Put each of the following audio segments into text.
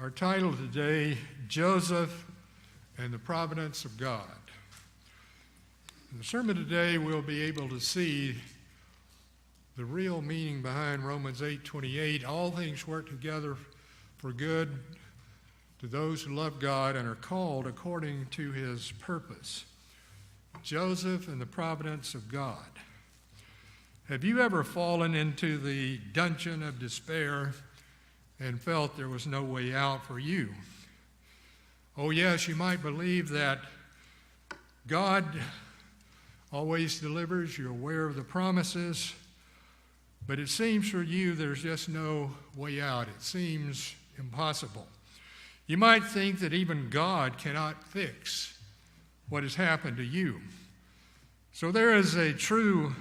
Our title today, Joseph and the Providence of God. In the sermon today, we'll be able to see the real meaning behind Romans 8:28. All things work together for good to those who love God and are called according to his purpose. Joseph and the Providence of God. Have you ever fallen into the dungeon of despair and felt there was no way out for you? Oh yes, you might believe that God always delivers. You're aware of the promises, but it seems for you there's just no way out. It seems impossible. You might think that even God cannot fix what has happened to you. So there is a true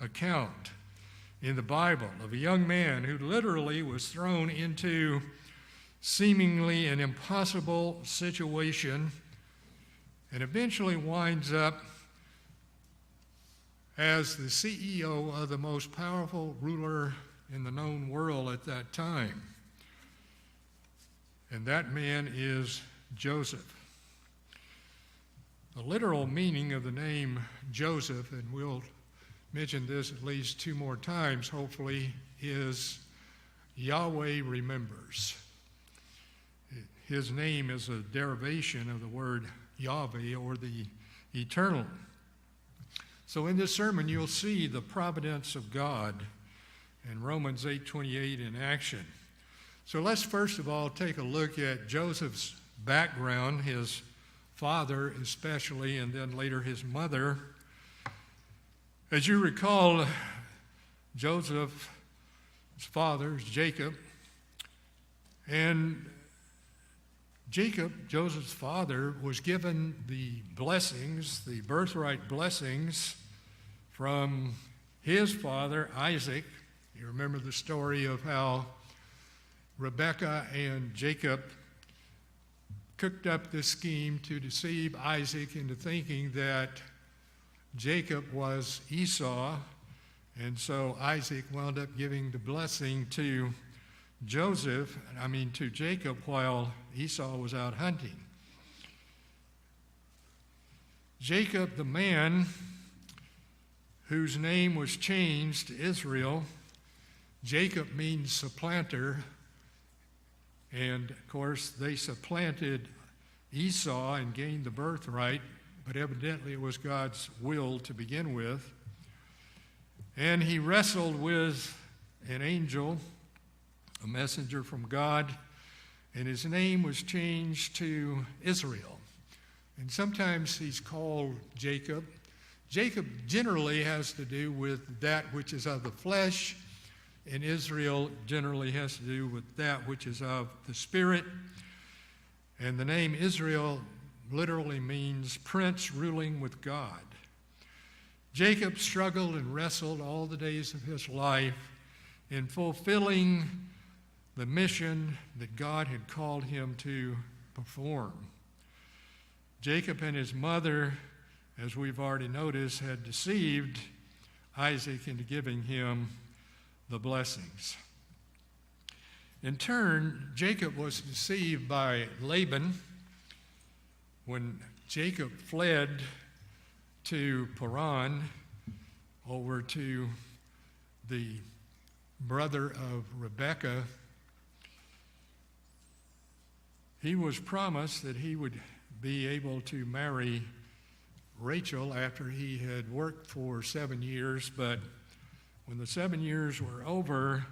account in the Bible of a young man who literally was thrown into seemingly an impossible situation and eventually winds up as the CEO of the most powerful ruler in the known world at that time. And that man is Joseph. The literal meaning of the name Joseph, and we'll mention this at least 2 more times, hopefully, is Yahweh remembers. His name is a derivation of the word Yahweh, or the eternal. So in this sermon, you'll see the providence of God and Romans 8:28 in action. So let's first of all take a look at Joseph's background, his father especially, and then later his mother. As you recall, Joseph's father is Jacob, and Jacob, Joseph's father, was given the blessings, the birthright blessings from his father, Isaac. You remember the story of how Rebekah and Jacob cooked up this scheme to deceive Isaac into thinking that Jacob was Esau, and so Isaac wound up giving the blessing to Jacob while Esau was out hunting. Jacob, the man whose name was changed to Israel, Jacob means supplanter, and of course they supplanted Esau and gained the birthright, but evidently it was God's will to begin with. And he wrestled with an angel, a messenger from God, and his name was changed to Israel. And sometimes he's called Jacob. Jacob generally has to do with that which is of the flesh, and Israel generally has to do with that which is of the spirit. And the name Israel literally means prince ruling with God. Jacob struggled and wrestled all the days of his life in fulfilling the mission that God had called him to perform. Jacob and his mother, as we've already noticed, had deceived Isaac into giving him the blessings. In turn, Jacob was deceived by Laban. When Jacob fled to Paran, over to the brother of Rebekah, he was promised that he would be able to marry Rachel after he had worked for 7 years, but when the 7 years were over,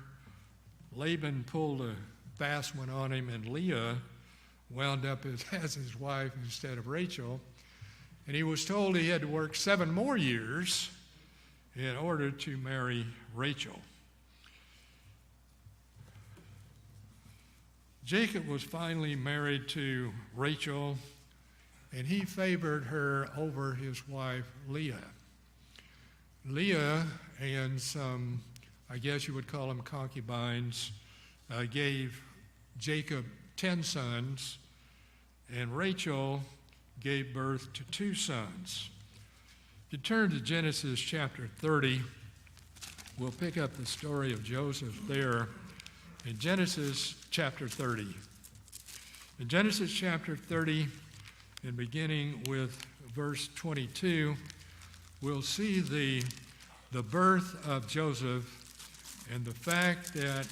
Laban pulled a fast one on him, and Leah wound up as his wife instead of Rachel. And he was told he had to work 7 more years in order to marry Rachel. Jacob was finally married to Rachel, and he favored her over his wife Leah. Leah and some, I guess you would call them concubines, gave Jacob 10 sons, and Rachel gave birth to 2 sons. If you turn to Genesis chapter 30, we'll pick up the story of Joseph there in Genesis chapter 30. In Genesis chapter 30, and beginning with verse 22, we'll see the birth of Joseph and the fact that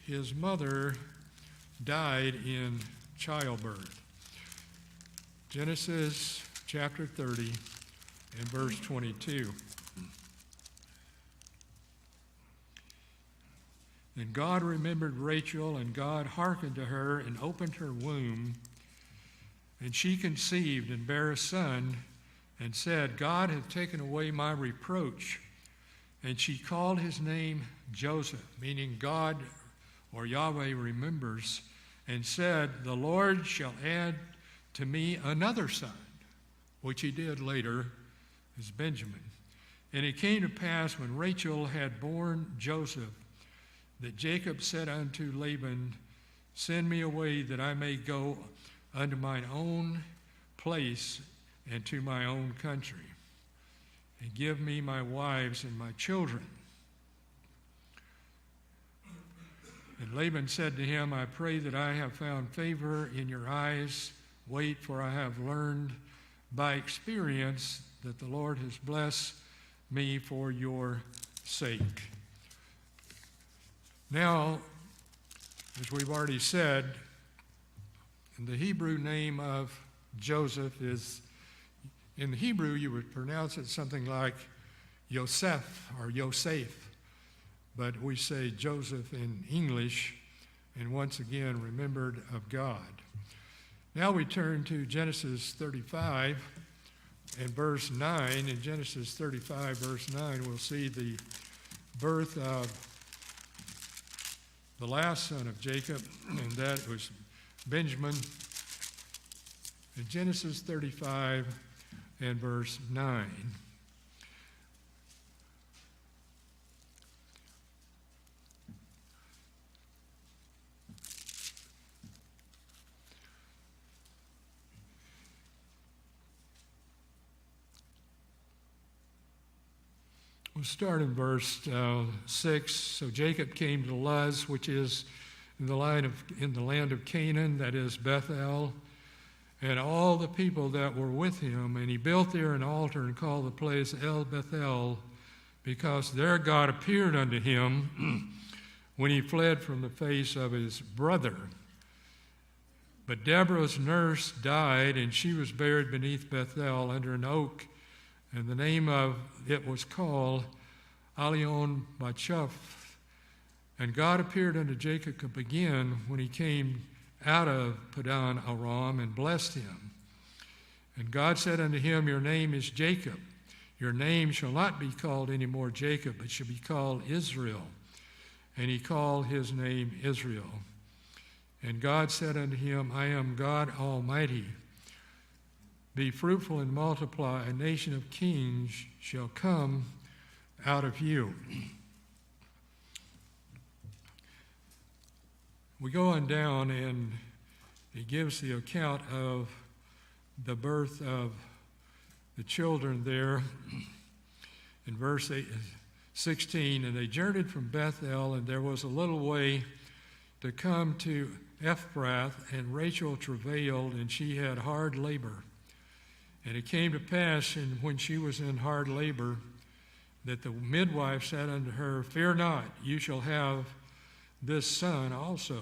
his mother died in childbirth. Genesis chapter 30 and verse 22. And God remembered Rachel, and God hearkened to her and opened her womb. And she conceived and bare a son, and said, God hath taken away my reproach. And she called his name Joseph, meaning God or Yahweh remembers, and said, the Lord shall add to me another son, which he did later as Benjamin. And it came to pass when Rachel had borne Joseph, that Jacob said unto Laban, send me away that I may go unto mine own place and to my own country, and give me my wives and my children. And Laban said to him, I pray that I have found favor in your eyes. Wait, for I have learned by experience that the Lord has blessed me for your sake. Now, as we've already said, the Hebrew name of Joseph is, in the Hebrew you would pronounce it something like Yosef or Yosef, but we say Joseph in English, and once again remembered of God. Now we turn to Genesis 35 and verse 9. In Genesis 35, verse 9, we'll see the birth of the last son of Jacob, and that was Benjamin. In Genesis 35 and verse 9. We'll start in verse 6. So Jacob came to Luz, which is in the land of Canaan, that is Bethel, and all the people that were with him. And he built there an altar and called the place El Bethel, because there God appeared unto him when he fled from the face of his brother. But Deborah's nurse died, and she was buried beneath Bethel under an oak, and the name of it was called Alion Bachuph. And God appeared unto Jacob again when he came out of Padan Aram, and blessed him. And God said unto him, your name is Jacob. Your name shall not be called any more Jacob, but shall be called Israel. And he called his name Israel. And God said unto him, I am God Almighty. Be fruitful and multiply. A nation of kings shall come out of you. We go on down, and he gives the account of the birth of the children there in verse 16. And they journeyed from Bethel, and there was a little way to come to Ephrath, and Rachel travailed, and she had hard labor. And it came to pass, when she was in hard labor, that the midwife said unto her, fear not, you shall have this son also.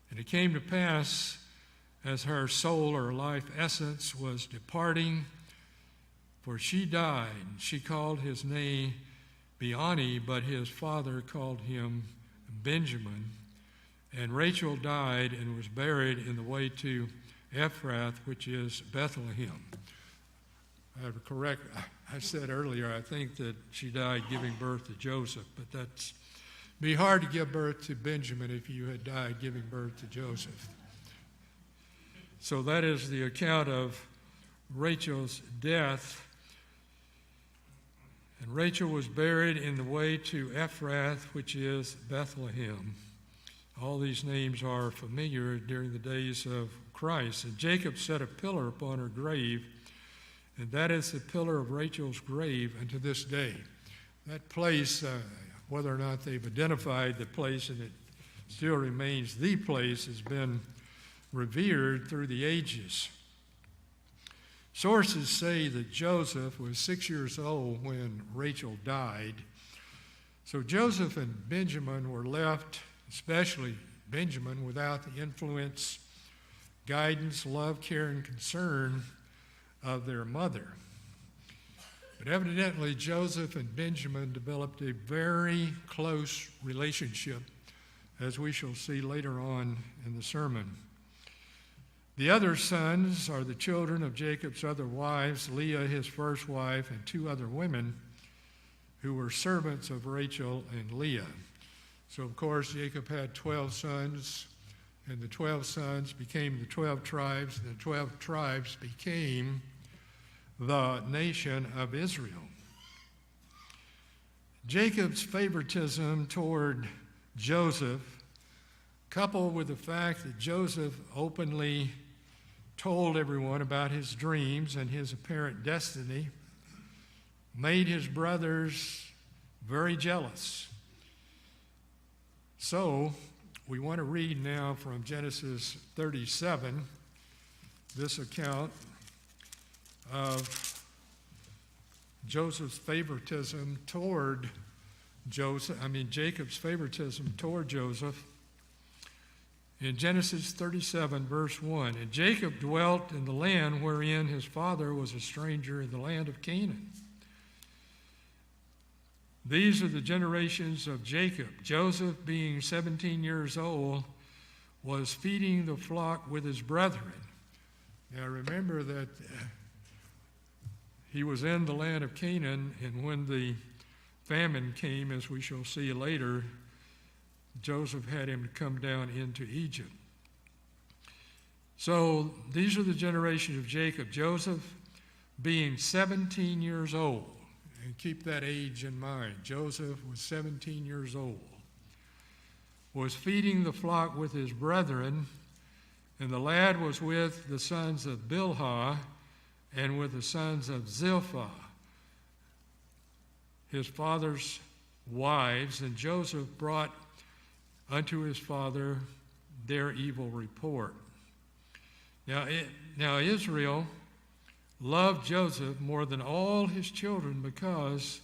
And it came to pass, as her soul or life essence was departing, for she died, she called his name Beani, but his father called him Benjamin. And Rachel died and was buried in the way to Ephrath, which is Bethlehem. I said earlier, I think that she died giving birth to Joseph, but that's be hard to give birth to Benjamin if you had died giving birth to Joseph. So that is the account of Rachel's death. And Rachel was buried in the way to Ephrath, which is Bethlehem. All these names are familiar during the days of Christ. And Jacob set a pillar upon her grave, and that is the pillar of Rachel's grave unto this day. That place, whether or not they've identified the place, and it still remains the place, has been revered through the ages. Sources say that Joseph was 6 years old when Rachel died. So Joseph and Benjamin were left, especially Benjamin, without the influence, guidance, love, care, and concern of their mother. But evidently, Joseph and Benjamin developed a very close relationship, as we shall see later on in the sermon. The other sons are the children of Jacob's other wives, Leah, his first wife, and two other women who were servants of Rachel and Leah. So, of course, Jacob had 12 sons, and the 12 sons became the 12 tribes, and the 12 tribes became the nation of Israel. Jacob's favoritism toward Joseph, coupled with the fact that Joseph openly told everyone about his dreams and his apparent destiny, made his brothers very jealous. So, we want to read now from Genesis 37, this account of Jacob's favoritism toward Joseph. In Genesis 37, verse 1, and Jacob dwelt in the land wherein his father was a stranger, in the land of Canaan. These are the generations of Jacob. Joseph, being 17 years old, was feeding the flock with his brethren. Now remember that he was in the land of Canaan, and when the famine came, as we shall see later, Joseph had him come down into Egypt. So these are the generations of Jacob. Joseph, being 17 years old, and keep that age in mind. Joseph was 17 years old, was feeding the flock with his brethren, and the lad was with the sons of Bilhah and with the sons of Zilpah, his father's wives, and Joseph brought unto his father their evil report. Now Israel loved Joseph more than all his children because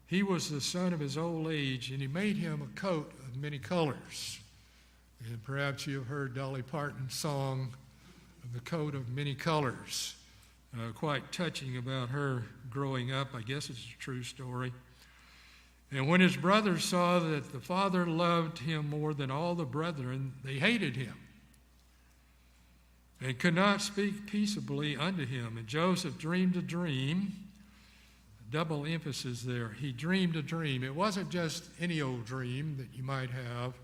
he was the son of his old age, and he made him a coat of many colors. And perhaps you have heard Dolly Parton's song of the coat of many colors, quite touching about her growing up. I guess it's a true story. And when his brothers saw that the father loved him more than all the brethren, they hated him and could not speak peaceably unto him. And Joseph dreamed a dream, double emphasis there. He dreamed a dream. It wasn't just any old dream that you might have.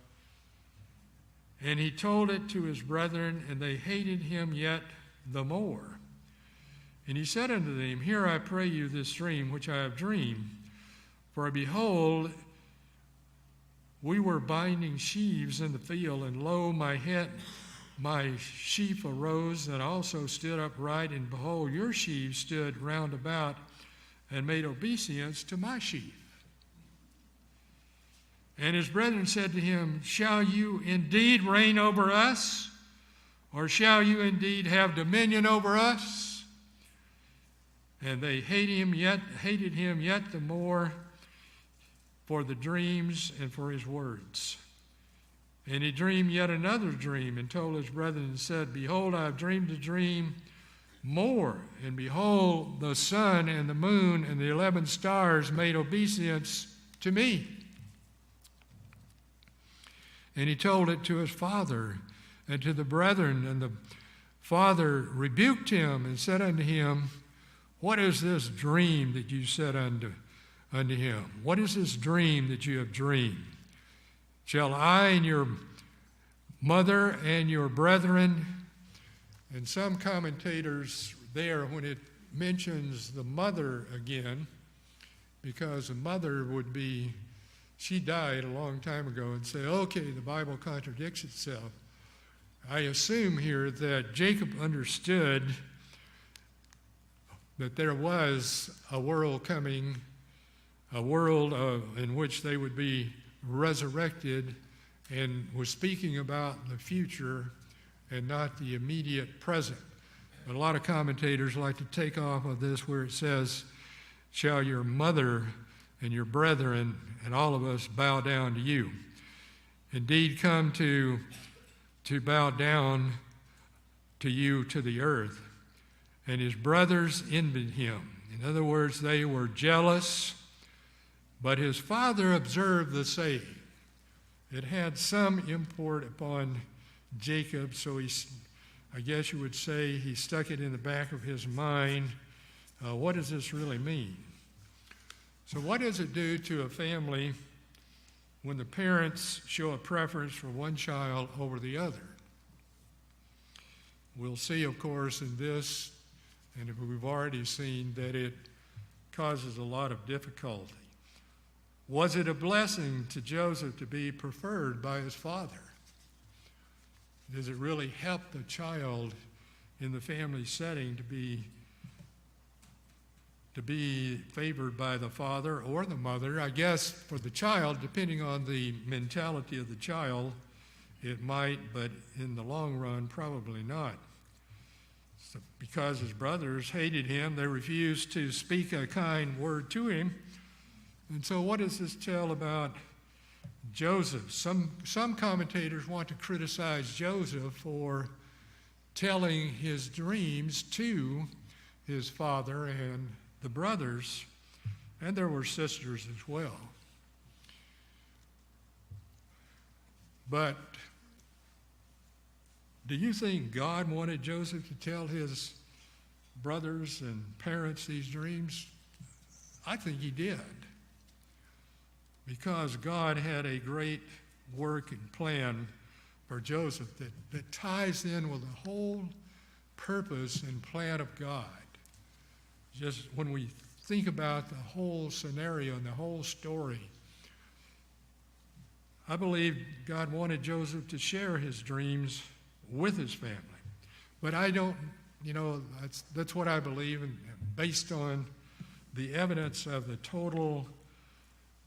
And he told it to his brethren, and they hated him yet the more. And he said unto them, Hear, I pray you, this dream which I have dreamed. For behold, we were binding sheaves in the field, and lo, my sheaf arose and also stood upright, and behold, your sheaves stood round about and made obeisance to my sheaf. And his brethren said to him, Shall you indeed reign over us? Or shall you indeed have dominion over us? And they hated him yet the more for the dreams and for his words. And he dreamed yet another dream, and told his brethren, and said, Behold, I have dreamed a dream more. And behold, the sun and the moon and the 11 stars made obeisance to me. And he told it to his father and to the brethren. And the father rebuked him and said unto him, What is this dream that you said unto him? What is this dream that you have dreamed? Shall I and your mother and your brethren, and some commentators there, when it mentions the mother again, because the mother would be, she died a long time ago, and say, okay, the Bible contradicts itself. I assume here that Jacob understood that there was a world coming, a world in which they would be resurrected, and was speaking about the future and not the immediate present. But a lot of commentators like to take off of this where it says, shall your mother and your brethren and all of us bow down to you. Indeed, come to bow down to you to the earth. And his brothers envied him. In other words, they were jealous, but his father observed the saying. It had some import upon Jacob, so I guess you would say he stuck it in the back of his mind. What does this really mean? So what does it do to a family when the parents show a preference for one child over the other? We'll see, of course, in this, and we've already seen that it causes a lot of difficulty. Was it a blessing to Joseph to be preferred by his father? Does it really help the child in the family setting to be favored by the father or the mother? I guess for the child, depending on the mentality of the child, it might, but in the long run, probably not. So because his brothers hated him, they refused to speak a kind word to him. And so what does this tell about Joseph? Some commentators want to criticize Joseph for telling his dreams to his father and the brothers, and there were sisters as well. But do you think God wanted Joseph to tell his brothers and parents these dreams? I think he did, because God had a great work and plan for Joseph that ties in with the whole purpose and plan of God. Just when we think about the whole scenario and the whole story, I believe God wanted Joseph to share his dreams with his family. But I don't, that's what I believe, and based on the evidence of the total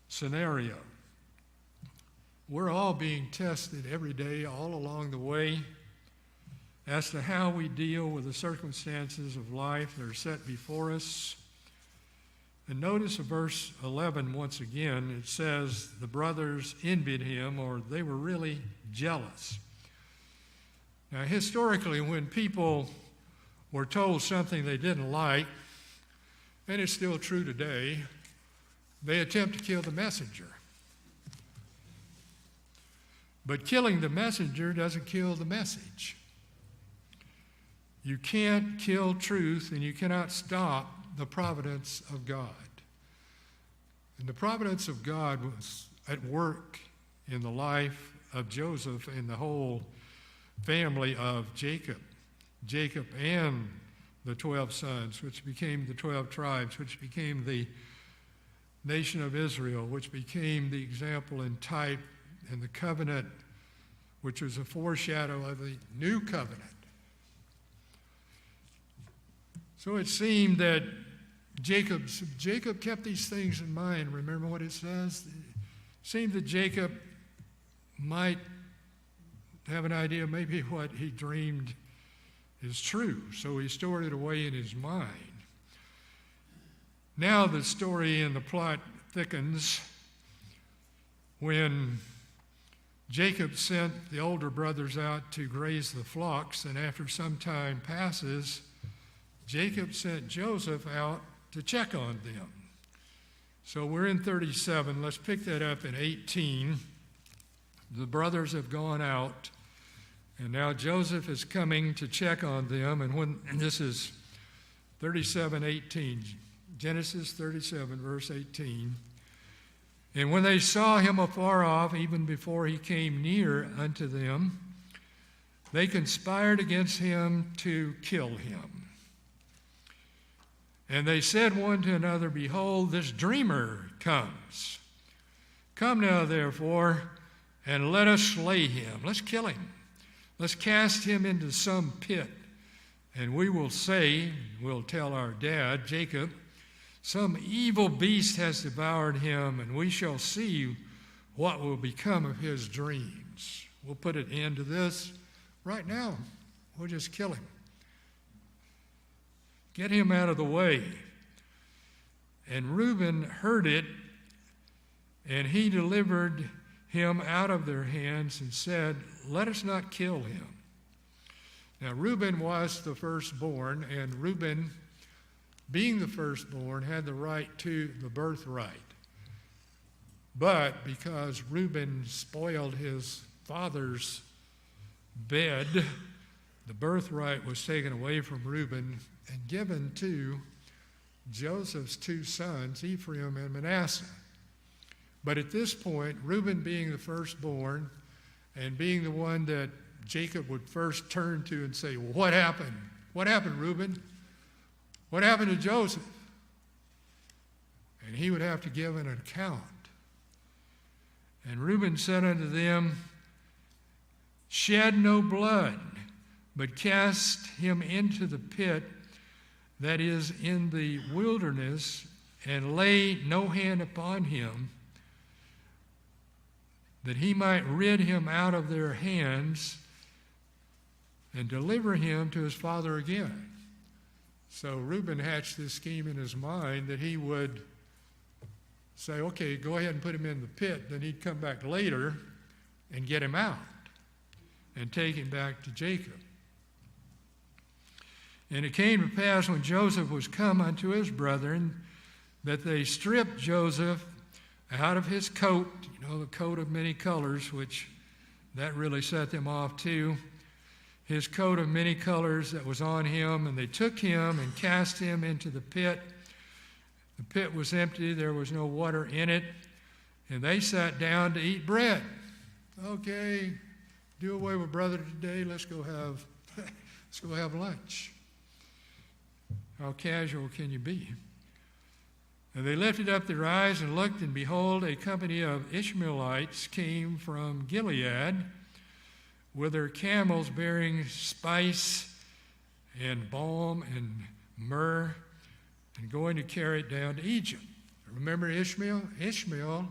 scenario. We're all being tested every day, all along the way, as to how we deal with the circumstances of life that are set before us. And notice in verse 11 once again, it says the brothers envied him, or they were really jealous. Now, historically, when people were told something they didn't like, and it's still true today, they attempt to kill the messenger. But killing the messenger doesn't kill the message. You can't kill truth, and you cannot stop the providence of God. And the providence of God was at work in the life of Joseph and the whole family of Jacob. Jacob and the 12 sons, which became the 12 tribes, which became the nation of Israel, which became the example and type and the covenant, which was a foreshadow of the new covenant. So it seemed that Jacob kept these things in mind. Remember what it says? It seemed that Jacob might have an idea maybe what he dreamed is true, so he stored it away in his mind. Now the story and the plot thickens when Jacob sent the older brothers out to graze the flocks, and after some time passes, Jacob sent Joseph out to check on them. So we're in 37. Let's pick that up in 18. The brothers have gone out, and now Joseph is coming to check on them. And this is 37:18. Genesis 37, verse 18. And when they saw him afar off, even before he came near unto them, they conspired against him to kill him. And they said one to another, behold, this dreamer comes. Come now, therefore, and let us slay him. Let's kill him. Let's cast him into some pit. And we will say, we'll tell our dad, Jacob, some evil beast has devoured him, and we shall see what will become of his dreams. We'll put an end to this right now. We'll just kill him. Get him out of the way. And Reuben heard it, and he delivered him out of their hands and said, let us not kill him. Now, Reuben was the firstborn, and Reuben, being the firstborn, had the right to the birthright. But because Reuben spoiled his father's bed, the birthright was taken away from Reuben and given to Joseph's two sons, Ephraim and Manasseh. But at this point, Reuben being the firstborn and being the one that Jacob would first turn to and say, well, what happened? What happened, Reuben? What happened to Joseph? And he would have to give an account. And Reuben said unto them, shed no blood, but cast him into the pit that is in the wilderness, and lay no hand upon him, that he might rid him out of their hands and deliver him to his father again. So Reuben hatched this scheme in his mind that he would say, okay, go ahead and put him in the pit. Then he'd come back later and get him out and take him back to Jacob. And it came to pass when Joseph was come unto his brethren that they stripped Joseph out of his coat, the coat of many colors, which that really set them off too. His coat of many colors that was on him, and they took him and cast him into the pit. The pit was empty, there was no water in it, and they sat down to eat bread. Okay, do away with brother today, let's go have lunch. How casual can you be? And they lifted up their eyes and looked, and behold, a company of Ishmaelites came from Gilead with their camels bearing spice and balm and myrrh, and going to carry it down to Egypt. Remember Ishmael? Ishmael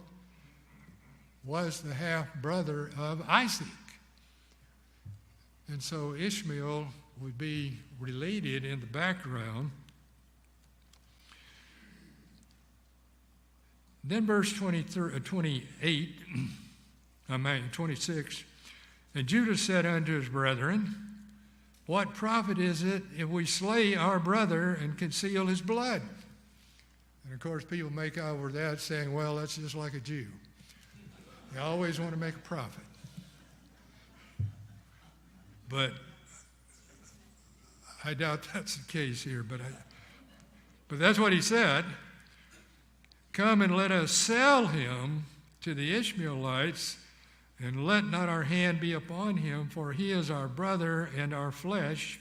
was the half-brother of Isaac. And so Ishmael would be related in the background. Then verse 26, and Judah said unto his brethren, what profit is it if we slay our brother and conceal his blood? And of course people make out with that saying, well, that's just like a Jew. They always want to make a profit. But I doubt that's the case here, but that's what he said. Come and let us sell him to the Ishmaelites, and let not our hand be upon him, for he is our brother and our flesh.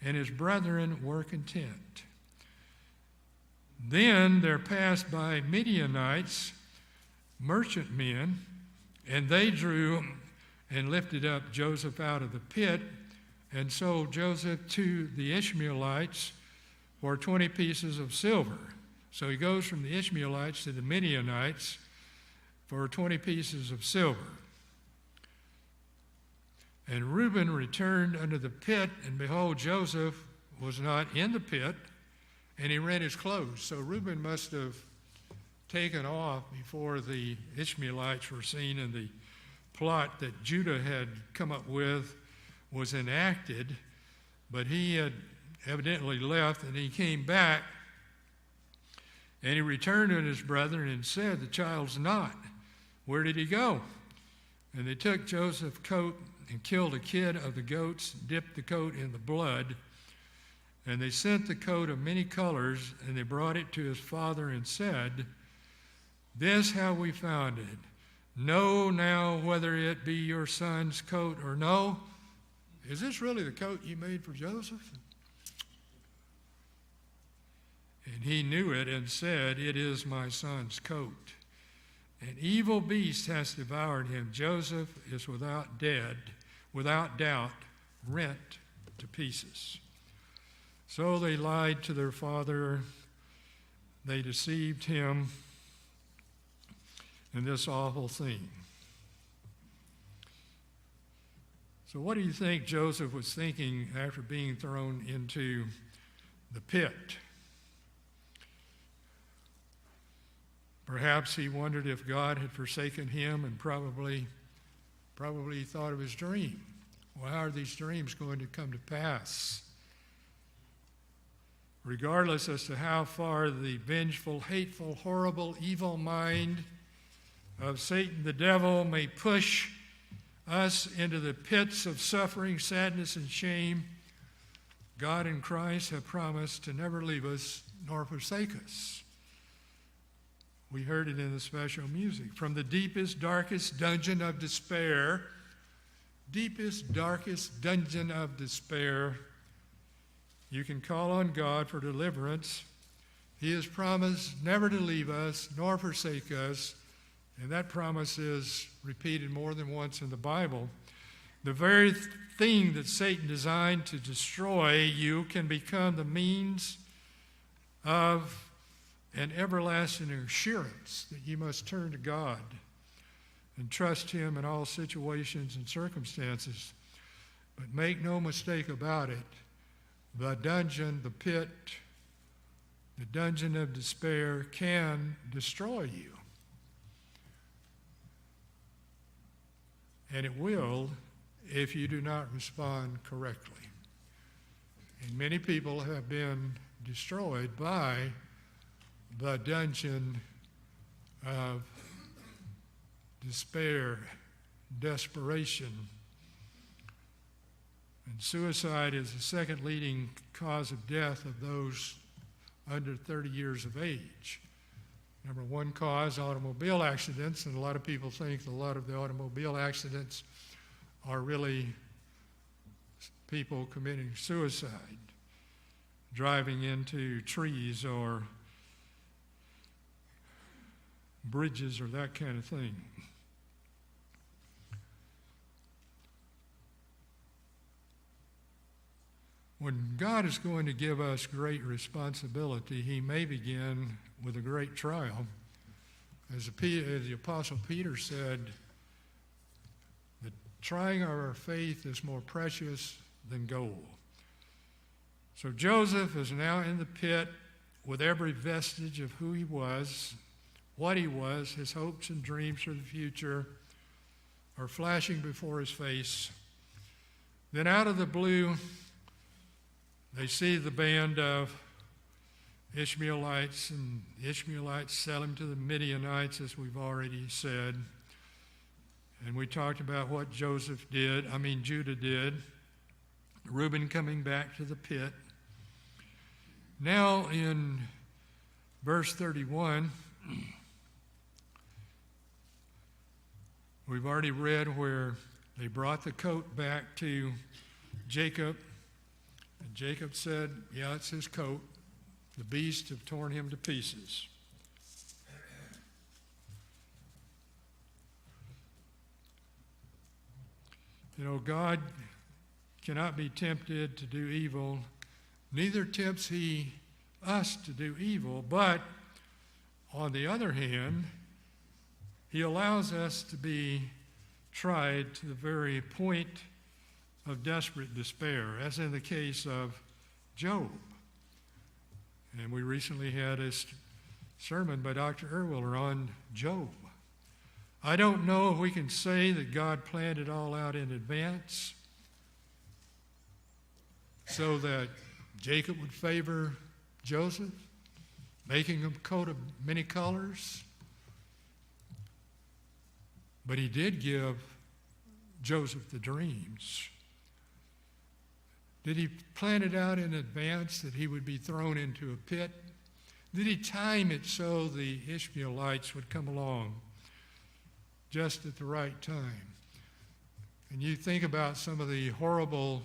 And his brethren were content. Then there passed by Midianites, merchantmen, and they drew and lifted up Joseph out of the pit, and sold Joseph to the Ishmaelites for 20 pieces of silver. So he goes from the Ishmaelites to the Midianites for 20 pieces of silver. And Reuben returned unto the pit, and behold, Joseph was not in the pit, and he rent his clothes. So Reuben must have taken off before the Ishmaelites were seen, and the plot that Judah had come up with was enacted. But he had evidently left, and he came back, and he returned to his brethren and said, the child's not. Where did he go? And they took Joseph's coat and killed a kid of the goats, dipped the coat in the blood, and they sent the coat of many colors, and they brought it to his father and said, this have we found it. Know now whether it be your son's coat or no. Is this really the coat you made for Joseph? And he knew it and said, it is my son's coat. An evil beast has devoured him. Joseph is without doubt, rent to pieces. So they lied to their father. They deceived him in this awful thing. So what do you think Joseph was thinking after being thrown into the pit? Perhaps he wondered if God had forsaken him, and probably he thought of his dream. Well, how are these dreams going to come to pass? Regardless as to how far the vengeful, hateful, horrible, evil mind of Satan the devil may push us into the pits of suffering, sadness, and shame, God in Christ have promised to never leave us nor forsake us. We heard it in the special music. From the deepest, darkest dungeon of despair, deepest, darkest dungeon of despair, you can call on God for deliverance. He has promised never to leave us nor forsake us, and that promise is repeated more than once in the Bible. The very thing that Satan designed to destroy you can become the means of an everlasting assurance that you must turn to God and trust Him in all situations and circumstances. But make no mistake about it, the dungeon, the pit, the dungeon of despair can destroy you. And it will if you do not respond correctly. And many people have been destroyed by the dungeon of despair, desperation. And suicide is the second leading cause of death of those under 30 years of age. Number one cause, automobile accidents, and a lot of people think a lot of the automobile accidents are really people committing suicide, driving into trees or bridges or that kind of thing. When God is going to give us great responsibility, He may begin with a great trial. As the Apostle Peter said, the trying of our faith is more precious than gold. So Joseph is now in the pit with every vestige of who he was, what he was, his hopes and dreams for the future are flashing before his face. Then out of the blue, they see the band of Ishmaelites, and the Ishmaelites sell him to the Midianites, as we've already said. And we talked about what Judah did. Reuben coming back to the pit. Now in verse 31, we've already read where they brought the coat back to Jacob. And Jacob said, yeah, it's his coat. The beasts have torn him to pieces. You know, God cannot be tempted to do evil. Neither tempts He us to do evil. But on the other hand, He allows us to be tried to the very point of desperate despair, as in the case of Job. And we recently had a sermon by Dr. Erwiller on Job. I don't know if we can say that God planned it all out in advance so that Jacob would favor Joseph, making him a coat of many colors. But He did give Joseph the dreams. Did He plan it out in advance that he would be thrown into a pit? Did He time it so the Ishmaelites would come along just at the right time? And you think about some of the horrible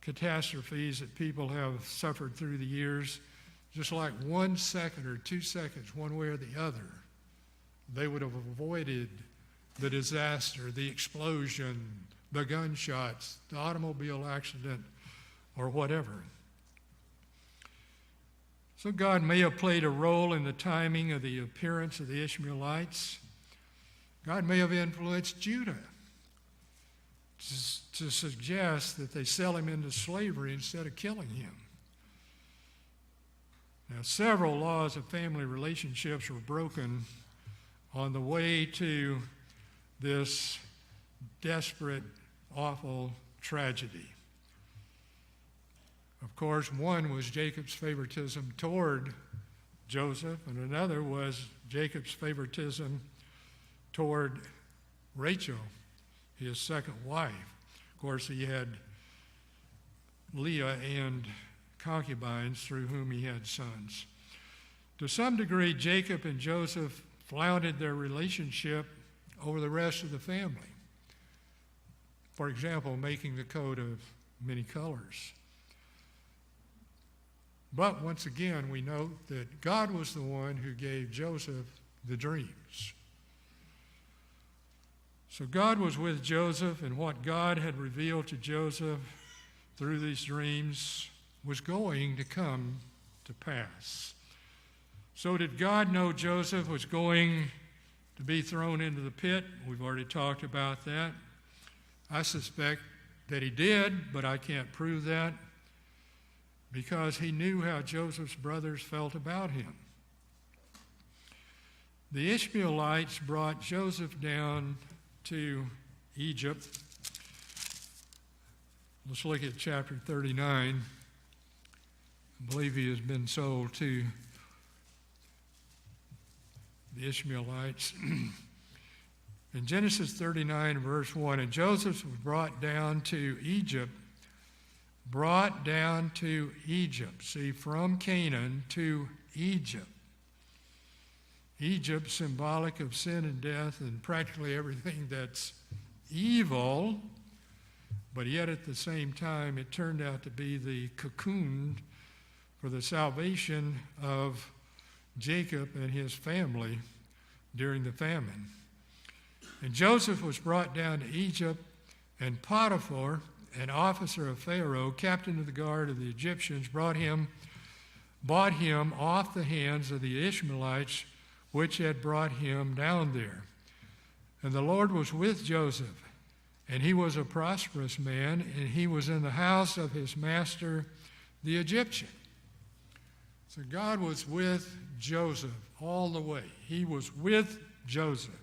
catastrophes that people have suffered through the years, just like 1 second or 2 seconds, one way or the other, they would have avoided the disaster, the explosion, the gunshots, the automobile accident, or whatever. So God may have played a role in the timing of the appearance of the Ishmaelites. God may have influenced Judah to suggest that they sell him into slavery instead of killing him. Now, several laws of family relationships were broken on the way to this desperate, awful tragedy. Of course, one was Jacob's favoritism toward Joseph, and another was Jacob's favoritism toward Rachel, his second wife. Of course, he had Leah and concubines through whom he had sons. To some degree, Jacob and Joseph flouted their relationship over the rest of the family. For example, making the coat of many colors. But once again, we note that God was the one who gave Joseph the dreams. So God was with Joseph, and what God had revealed to Joseph through these dreams was going to come to pass. So did God know Joseph was going to be thrown into the pit? We've already talked about that. I suspect that he did, but I can't prove that, because he knew how Joseph's brothers felt about him. The Ishmaelites brought Joseph down to Egypt. Let's look at chapter 39. I believe he has been sold to the Ishmaelites. In Genesis 39, verse 1, and Joseph was brought down to Egypt. Brought down to Egypt. See, from Canaan to Egypt. Egypt, symbolic of sin and death and practically everything that's evil, but yet at the same time it turned out to be the cocoon for the salvation of Jacob and his family during the famine. And Joseph was brought down to Egypt, and Potiphar, an officer of Pharaoh, captain of the guard of the Egyptians, bought him off the hands of the Ishmaelites, which had brought him down there. And the Lord was with Joseph, and he was a prosperous man, and he was in the house of his master, the Egyptian. So God was with Joseph all the way. He was with Joseph.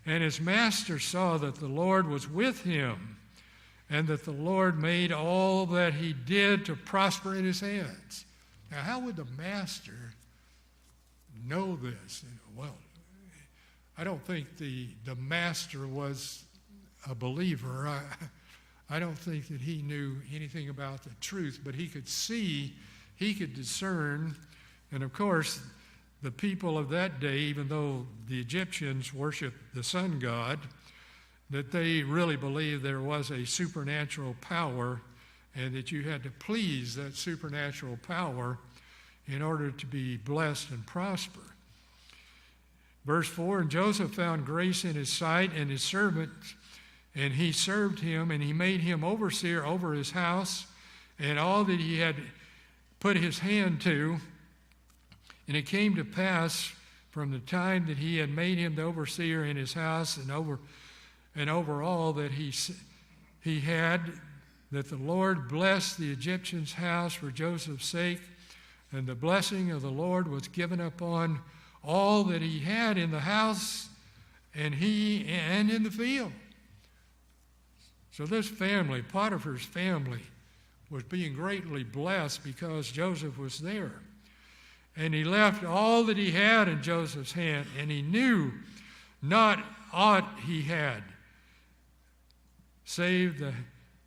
And his master saw that the Lord was with him, and that the Lord made all that he did to prosper in his hands. Now, how would the master know this? Well, I don't think the master was a believer. I don't think that he knew anything about the truth, but he could see, he could discern. And of course, the people of that day, even though the Egyptians worshiped the sun god, that they really believed there was a supernatural power, and that you had to please that supernatural power in order to be blessed and prosper. Verse 4, and Joseph found grace in his sight and his servant, and he served him, and he made him overseer over his house and all that he had put his hand to. And it came to pass from the time that he had made him the overseer in his house and over all that he had, that the Lord blessed the Egyptian's house for Joseph's sake, and the blessing of the Lord was given upon all that he had in the house and in the field. So this family, Potiphar's family, was being greatly blessed because Joseph was there. And he left all that he had in Joseph's hand, and he knew not aught he had, save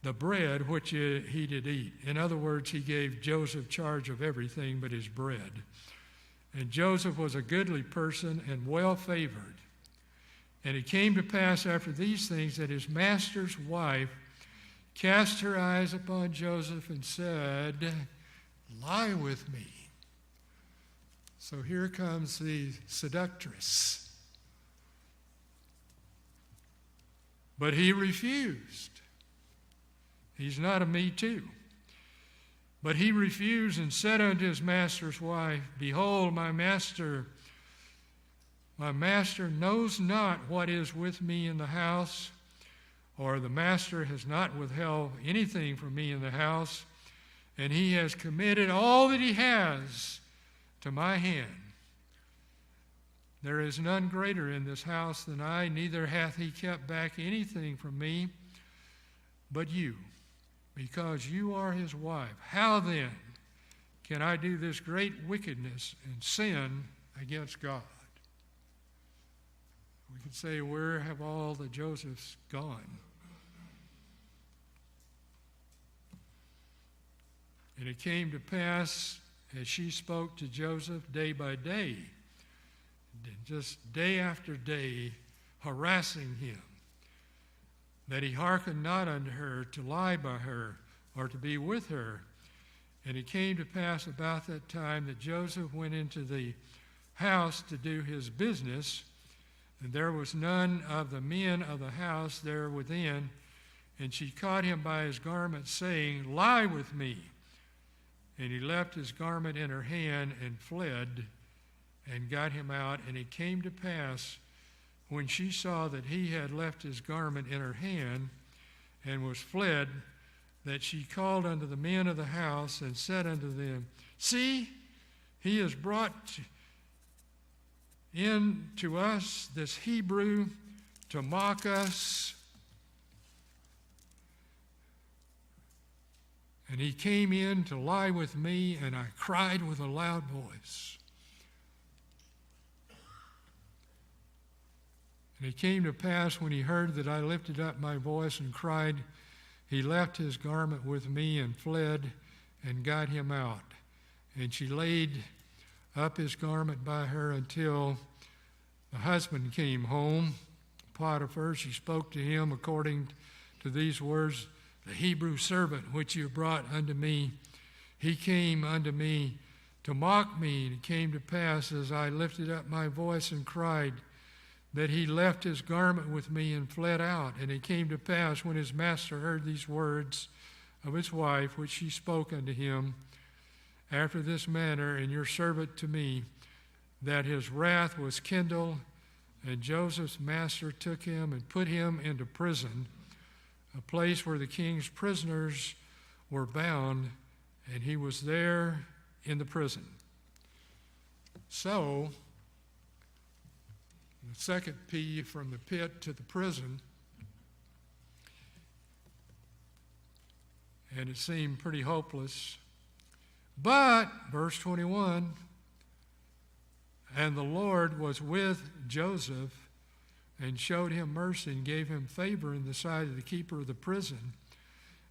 the bread which he did eat. In other words, he gave Joseph charge of everything but his bread. And Joseph was a goodly person and well favored. And it came to pass after these things that his master's wife cast her eyes upon Joseph and said, lie with me. So here comes the seductress. But he refused. He's not a me too. But he refused and said unto his master's wife, behold, my master knows not what is with me in the house, or the master has not withheld anything from me in the house, and he has committed all that he has to my hand. There is none greater in this house than I, neither hath he kept back anything from me but you, because you are his wife. How then can I do this great wickedness and sin against God? We could say, where have all the Josephs gone? And it came to pass, as she spoke to Joseph day by day, just day after day, harassing him, that he hearkened not unto her to lie by her or to be with her. And it came to pass about that time that Joseph went into the house to do his business, and there was none of the men of the house there within. And she caught him by his garment, saying, Lie with me. And he left his garment in her hand and fled and got him out. And it came to pass, when she saw that he had left his garment in her hand and was fled, that she called unto the men of the house and said unto them, See, he has brought in to us this Hebrew to mock us. And he came in to lie with me, and I cried with a loud voice. And it came to pass, when he heard that I lifted up my voice and cried, he left his garment with me and fled and got him out. And she laid up his garment by her until the husband came home, Potiphar. She spoke to him according to these words, The Hebrew servant which you brought unto me, he came unto me to mock me. And it came to pass, as I lifted up my voice and cried, that he left his garment with me and fled out. And it came to pass, when his master heard these words of his wife, which she spoke unto him, after this manner, and your servant to me, that his wrath was kindled, and Joseph's master took him and put him into prison, a place where the king's prisoners were bound, and he was there in the prison. So, the second P, from the pit to the prison, and it seemed pretty hopeless. But, verse 21, and the Lord was with Joseph and showed him mercy and gave him favor in the sight of the keeper of the prison.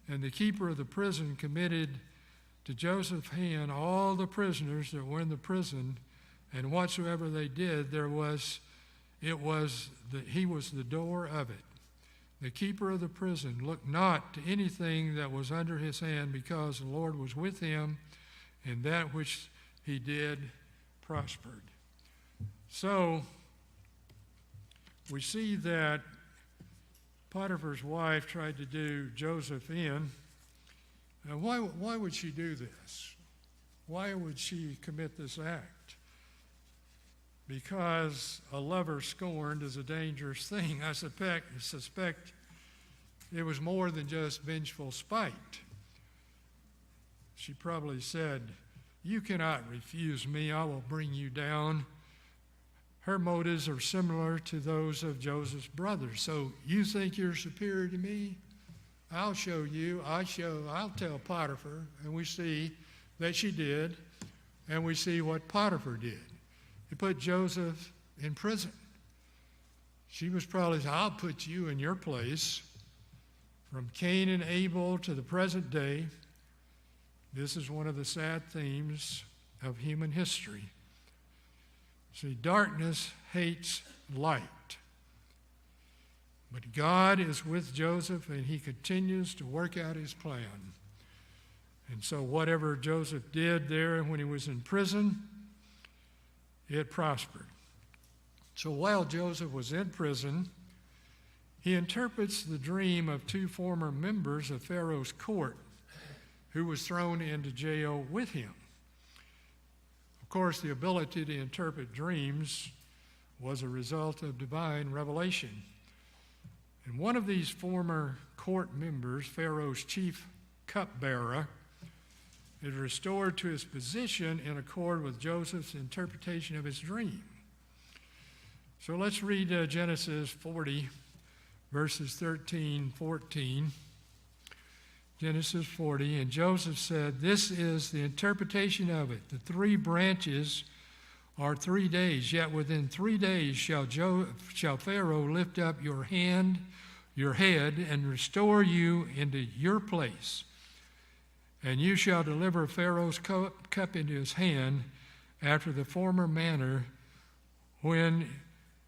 And the keeper of the prison committed to Joseph's hand all the prisoners that were in the prison, and whatsoever they did, he was the door of it. The keeper of the prison looked not to anything that was under his hand, because the Lord was with him, and that which he did prospered. So, we see that Potiphar's wife tried to do Joseph in. Now, why would she do this? Why would she commit this act? Because a lover scorned is a dangerous thing. I suspect it was more than just vengeful spite. She probably said, You cannot refuse me, I will bring you down. Her motives are similar to those of Joseph's brothers. So, you think you're superior to me? I'll show you. I'll tell Potiphar. And we see that she did, and we see what Potiphar did. He put Joseph in prison. She was probably, I'll put you in your place. From Cain and Abel to the present day, this is one of the sad themes of human history. See, darkness hates light. But God is with Joseph, and he continues to work out his plan. And so whatever Joseph did there when he was in prison, it prospered. So while Joseph was in prison, he interprets the dream of two former members of Pharaoh's court who was thrown into jail with him. Of course, the ability to interpret dreams was a result of divine revelation. And one of these former court members, Pharaoh's chief cupbearer, is restored to his position in accord with Joseph's interpretation of his dream. So let's read Genesis 40, verses 13, 14. Genesis 40, and Joseph said, "This is the interpretation of it. The 3 branches are 3 days, yet within 3 days shall Pharaoh lift up your head, and restore you into your place. And you shall deliver Pharaoh's cup into his hand after the former manner when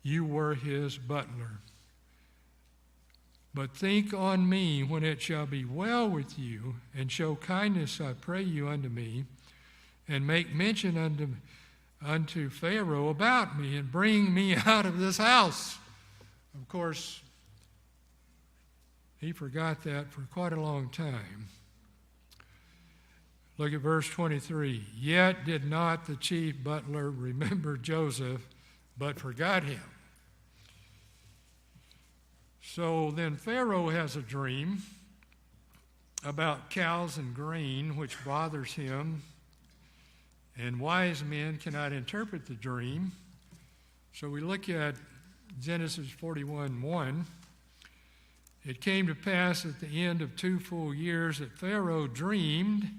you were his butler. But think on me when it shall be well with you, and show kindness, I pray you, unto me, and make mention unto Pharaoh about me, and bring me out of this house." Of course, he forgot that for quite a long time. Look at verse 23. "Yet did not the chief butler remember Joseph, but forgot him." So then Pharaoh has a dream about cows and grain, which bothers him, and wise men cannot interpret the dream. So we look at Genesis 41:1. "It came to pass at the end of 2 full years that Pharaoh dreamed,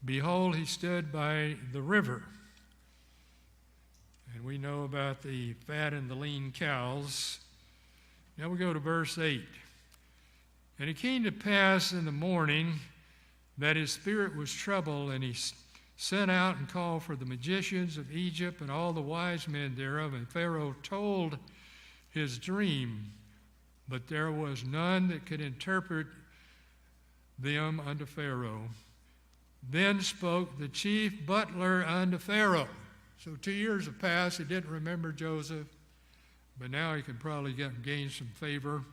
behold, he stood by the river." And we know about the fat and the lean cows. Now we go to verse 8. "And it came to pass in the morning that his spirit was troubled, and he sent out and called for the magicians of Egypt and all the wise men thereof. And Pharaoh told his dream, but there was none that could interpret them unto Pharaoh. Then spoke the chief butler unto Pharaoh." So 2 years have passed. He didn't remember Joseph, but now he can probably gain some favor.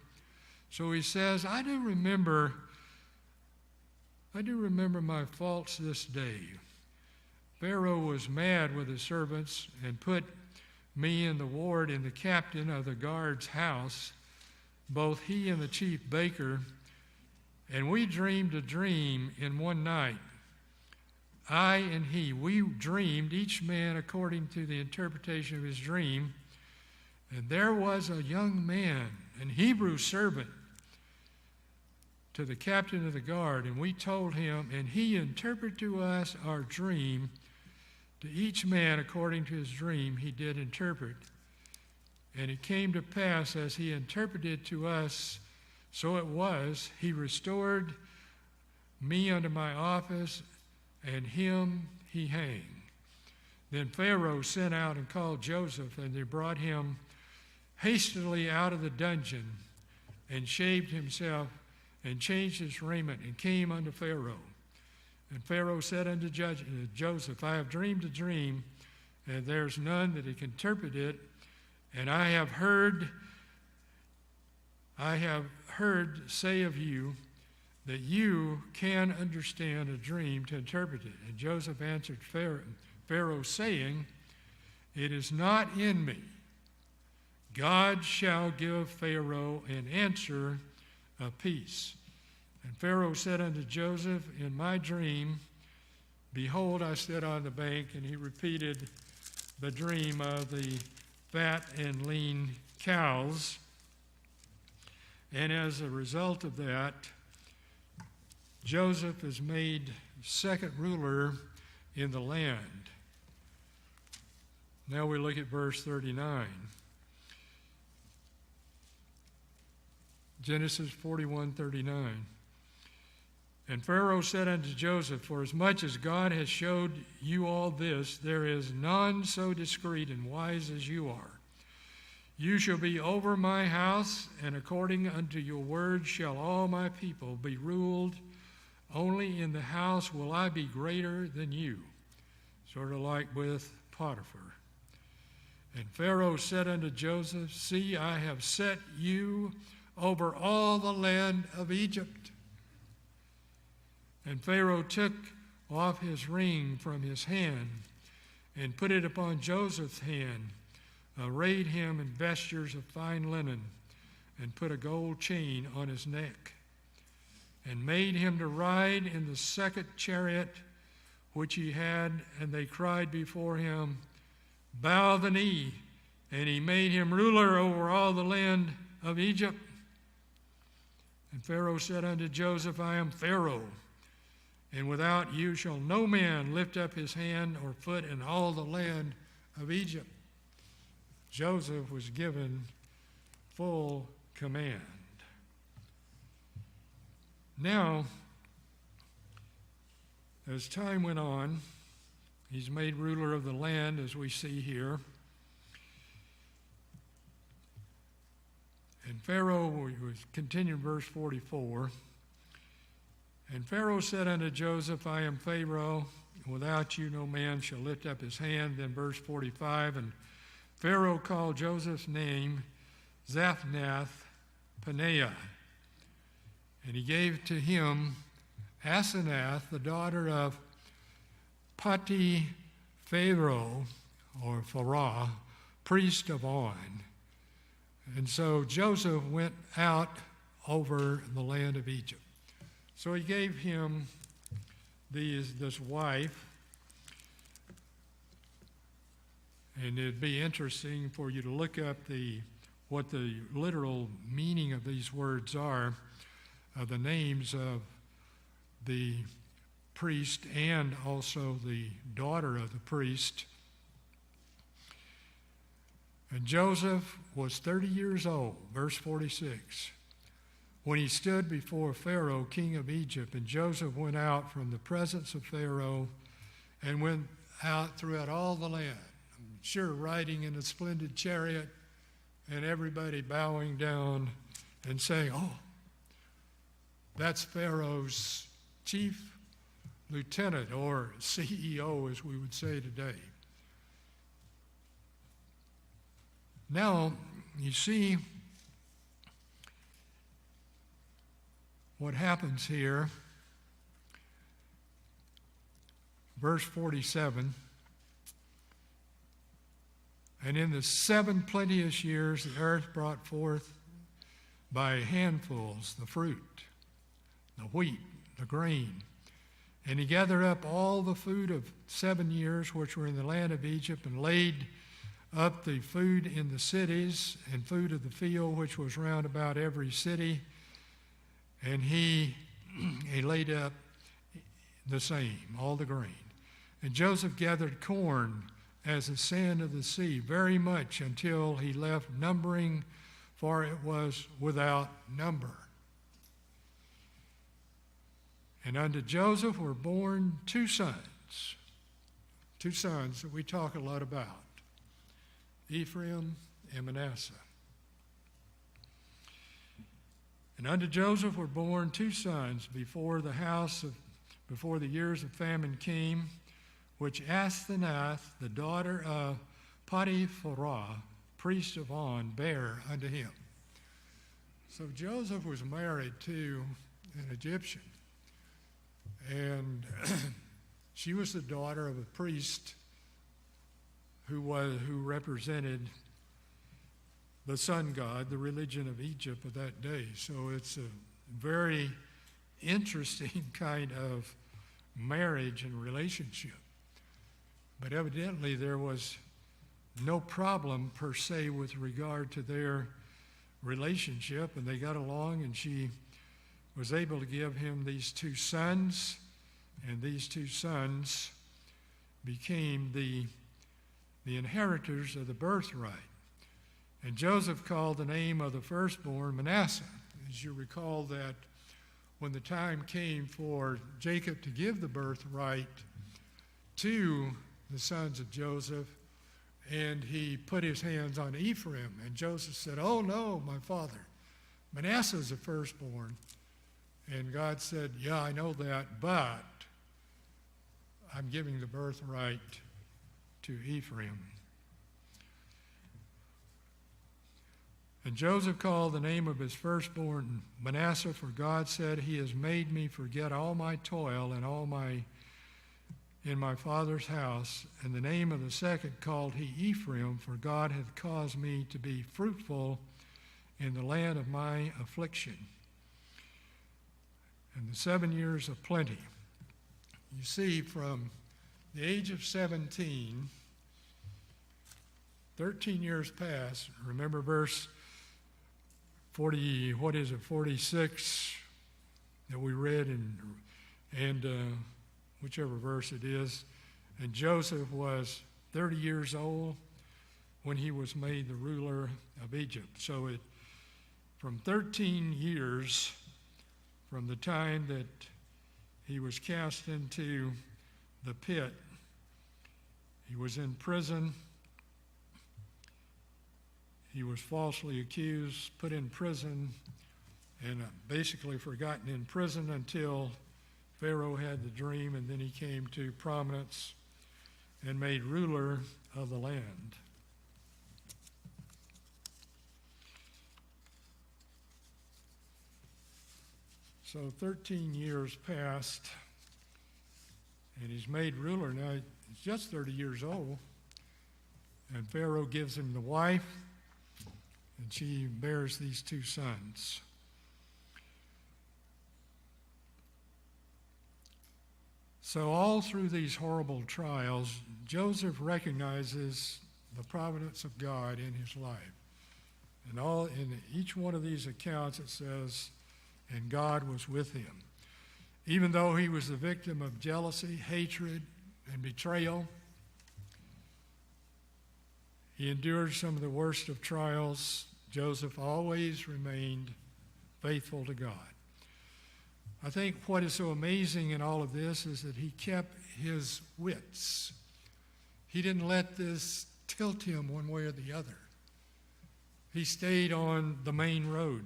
So he says, I do remember my faults this day. Pharaoh was mad with his servants and put me and the ward and the captain of the guard's house, both he and the chief baker, and we dreamed a dream in one night. I and he, we dreamed, each man according to the interpretation of his dream. And there was a young man, an Hebrew servant, to the captain of the guard, and we told him, and he interpreted to us our dream. To each man according to his dream he did interpret. And it came to pass as he interpreted to us, so it was, he restored me unto my office, and him he hanged. Then Pharaoh sent out and called Joseph, and they brought him hastily out of the dungeon, and shaved himself, and changed his raiment, and came unto Pharaoh. And Pharaoh said unto Joseph, I have dreamed a dream, and there's none that can interpret it, and I have heard say of you that you can understand a dream to interpret it. And Joseph answered Pharaoh, saying, it is not in me. God shall give Pharaoh an answer of peace. And Pharaoh said unto Joseph, in my dream, behold, I stood on the bank, and he repeated the dream of the fat and lean cows. And as a result of that, Joseph is made second ruler in the land. Now we look at verse 39. Genesis 41:39. And Pharaoh said unto Joseph, for as much as God has showed you all this, there is none so discreet and wise as you are. You shall be over my house, and according unto your word shall all my people be ruled. Only in the house will I be greater than you. Sort of like with Potiphar. And Pharaoh said unto Joseph, see, I have set you over all the land of Egypt. And Pharaoh took off his ring from his hand and put it upon Joseph's hand, arrayed him in vestures of fine linen, and put a gold chain on his neck, and made him to ride in the second chariot which he had, and they cried before him, Bow the knee. And he made him ruler over all the land of Egypt. And Pharaoh said unto Joseph, I am Pharaoh, and without you shall no man lift up his hand or foot in all the land of Egypt. Joseph was given full command. Now, as time went on, he's made ruler of the land, as we see here. And Pharaoh, we continue in verse 44. And Pharaoh said unto Joseph, I am Pharaoh, and without you no man shall lift up his hand. Then verse 45, and Pharaoh called Joseph's name Zaphnath-Paneah. And he gave to him Asenath, the daughter of Pharaoh, or Pharaoh, priest of On. And so Joseph went out over the land of Egypt. So he gave him this wife. And it'd be interesting for you to look up what the literal meaning of these words are, the names of the priest and also the daughter of the priest. And Joseph was 30 years old, verse 46, when he stood before Pharaoh, king of Egypt. And Joseph went out from the presence of Pharaoh and went out throughout all the land, I'm sure riding in a splendid chariot, and everybody bowing down and saying, oh, that's Pharaoh's chief lieutenant, or CEO, as we would say today. Now, you see what happens here. Verse 47, and in the 7 plenteous years the earth brought forth by handfuls the fruit, the wheat, the grain. And he gathered up all the food of 7 years which were in the land of Egypt, and laid up the food in the cities, and food of the field which was round about every city. And he laid up the same, all the grain. And Joseph gathered corn as the sand of the sea, very much, until he left numbering, for it was without number. And unto Joseph were born 2 sons that we talk a lot about, Ephraim and Manasseh. And unto Joseph were born 2 sons before the years of famine came, which Asenath, the daughter of Pharaoh, priest of On, bare unto him. So Joseph was married to an Egyptian, and she was the daughter of a priest who represented the sun god, the religion of Egypt of that day. So it's a very interesting kind of marriage and relationship. But evidently there was no problem per se with regard to their relationship, and they got along, and she was able to give him these 2 sons, and these 2 sons became the inheritors of the birthright. And Joseph called the name of the firstborn Manasseh. As you recall that when the time came for Jacob to give the birthright to the sons of Joseph, and he put his hands on Ephraim, and Joseph said, oh no, my father, Manasseh's the firstborn. And God said, yeah, I know that, but I'm giving the birthright to Ephraim. And Joseph called the name of his firstborn Manasseh, for God said, he has made me forget all my toil and in my father's house. And the name of the second called he Ephraim, for God hath caused me to be fruitful in the land of my affliction, and the 7 years of plenty. You see, from the age of 17, 13 years passed. Remember verse 46 that we read, and whichever verse it is. And Joseph was 30 years old when he was made the ruler of Egypt. So from 13 years from the time that he was cast into the pit, he was in prison. He was falsely accused, put in prison, and basically forgotten in prison until Pharaoh had the dream, and then he came to prominence and made ruler of the land. So 13 years passed, and he's made ruler. Now, he's just 30 years old, and Pharaoh gives him the wife, and she bears these 2 sons. So all through these horrible trials, Joseph recognizes the providence of God in his life. And in each one of these accounts it says, and God was with him. Even though he was the victim of jealousy, hatred, and betrayal, he endured some of the worst of trials. Joseph always remained faithful to God. I think what is so amazing in all of this is that he kept his wits. He didn't let this tilt him one way or the other. He stayed on the main road.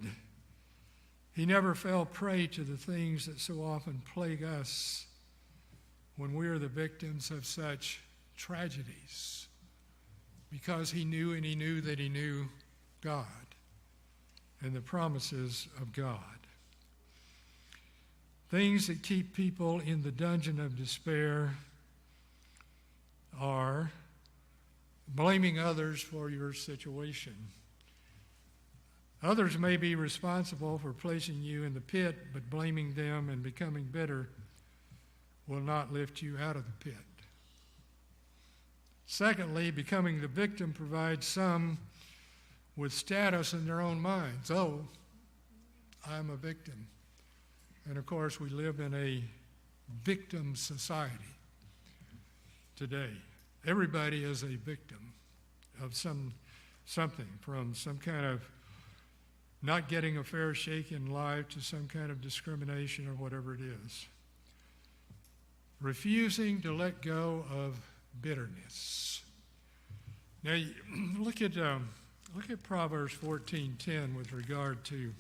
He never fell prey to the things that so often plague us when we are the victims of such tragedies, because he knew, and he knew that he knew God and the promises of God. Things that keep people in the dungeon of despair are blaming others for your situation. Others may be responsible for placing you in the pit, but blaming them and becoming bitter will not lift you out of the pit. Secondly, becoming the victim provides some with status in their own minds. Oh, I'm a victim. And of course, we live in a victim society today. Everybody is a victim of something, from some kind of not getting a fair shake in life to some kind of discrimination or whatever it is. Refusing to let go of bitterness. Now, look at Proverbs 14:10 with regard to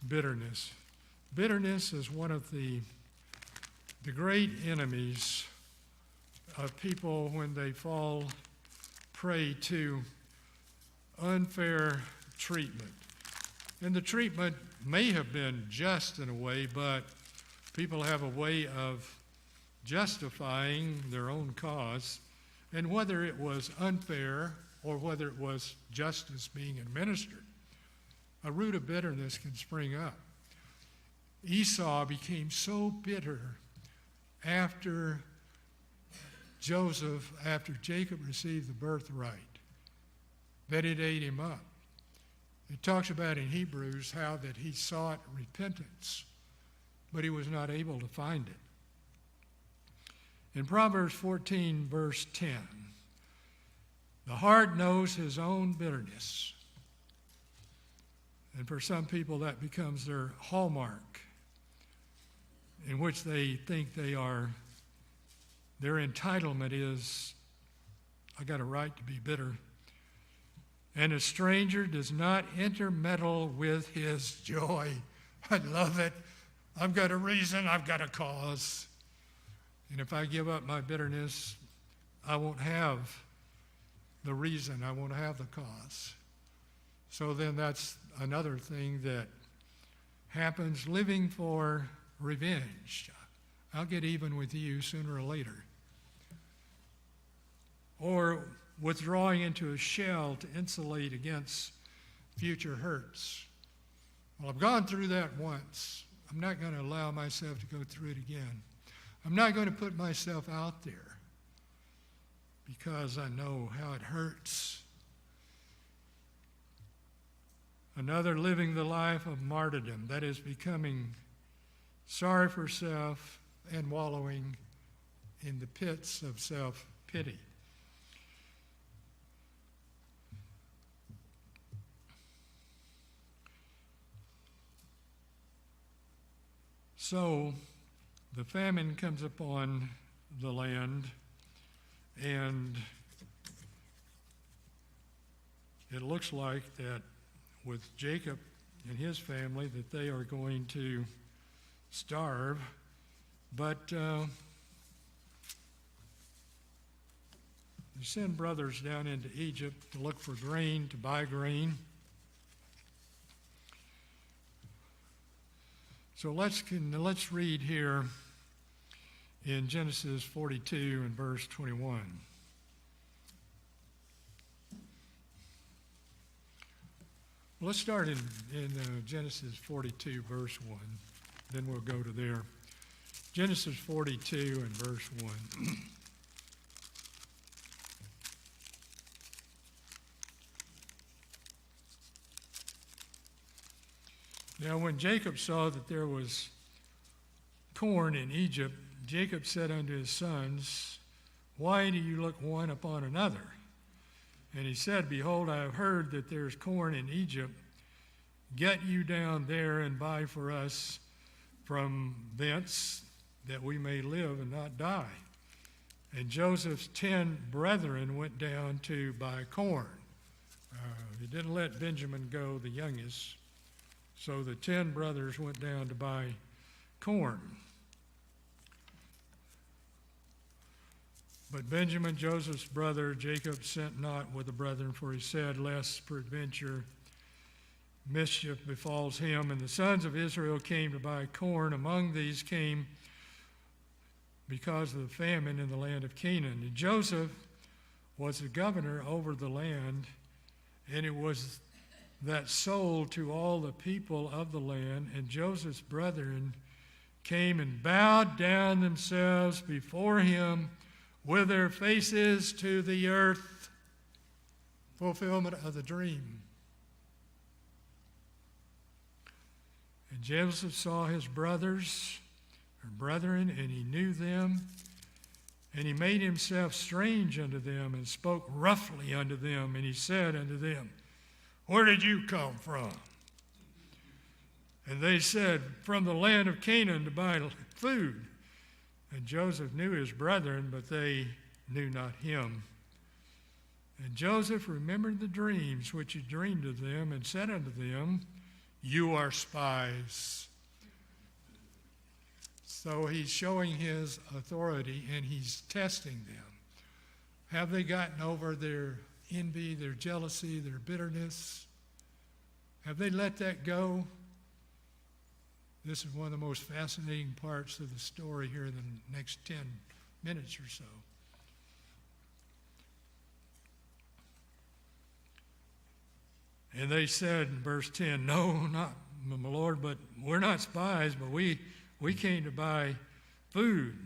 bitterness. Bitterness is one of the great enemies of people when they fall prey to unfair treatment. And the treatment may have been just in a way, but people have a way of justifying their own cause. And whether it was unfair or whether it was justice being administered, a root of bitterness can spring up. Esau became so bitter after Jacob received the birthright, that it ate him up. It talks about in Hebrews how that he sought repentance, but he was not able to find it. In Proverbs 14, verse 10, the heart knows his own bitterness. And for some people that becomes their hallmark, in which they think their entitlement is, I got a right to be bitter. And a stranger does not intermeddle with his joy. I love it. I've got a reason, I've got a cause. And if I give up my bitterness, I won't have the reason, I won't have the cause. So then that's another thing that happens, living for revenge. I'll get even with you sooner or later. Or withdrawing into a shell to insulate against future hurts. Well, I've gone through that once. I'm not going to allow myself to go through it again. I'm not going to put myself out there because I know how it hurts. Another, living the life of martyrdom, that is becoming sorry for self and wallowing in the pits of self-pity. So the famine comes upon the land, and it looks like that with Jacob and his family that they are going to starve, but they send brothers down into Egypt to look for grain, to buy grain. So let's read here in Genesis 42 and verse 21. Let's start in Genesis 42, verse 1. Then we'll go to there. Genesis 42 and verse 1. Now, when Jacob saw that there was corn in Egypt, Jacob said unto his sons, Why do you look one upon another? And he said, Behold, I have heard that there is corn in Egypt. Get you down there and buy for us from thence, that we may live and not die. And Joseph's 10 brethren went down to buy corn. He didn't let Benjamin go, the youngest. So the 10 brothers went down to buy corn. But Benjamin, Joseph's brother, Jacob sent not with the brethren, for he said, Lest peradventure mischief befalls him. And the sons of Israel came to buy corn. Among these came because of the famine in the land of Canaan. And Joseph was the governor over the land, and it was that sold to all the people of the land. And Joseph's brethren came and bowed down themselves before him with their faces to the earth. Fulfillment of the dream. And Joseph saw his brothers, or brethren, and he knew them. And he made himself strange unto them, and spoke roughly unto them. And he said unto them, Where did you come from? And they said, From the land of Canaan to buy food. And Joseph knew his brethren, but they knew not him. And Joseph remembered the dreams which he dreamed of them, and said unto them, You are spies. So he's showing his authority, and he's testing them. Have they gotten over their envy, their jealousy, their bitterness? Have they let that go? This is one of the most fascinating parts of the story here in the next 10 minutes or so. And they said in verse 10, No, not my Lord, but we're not spies, but we came to buy food.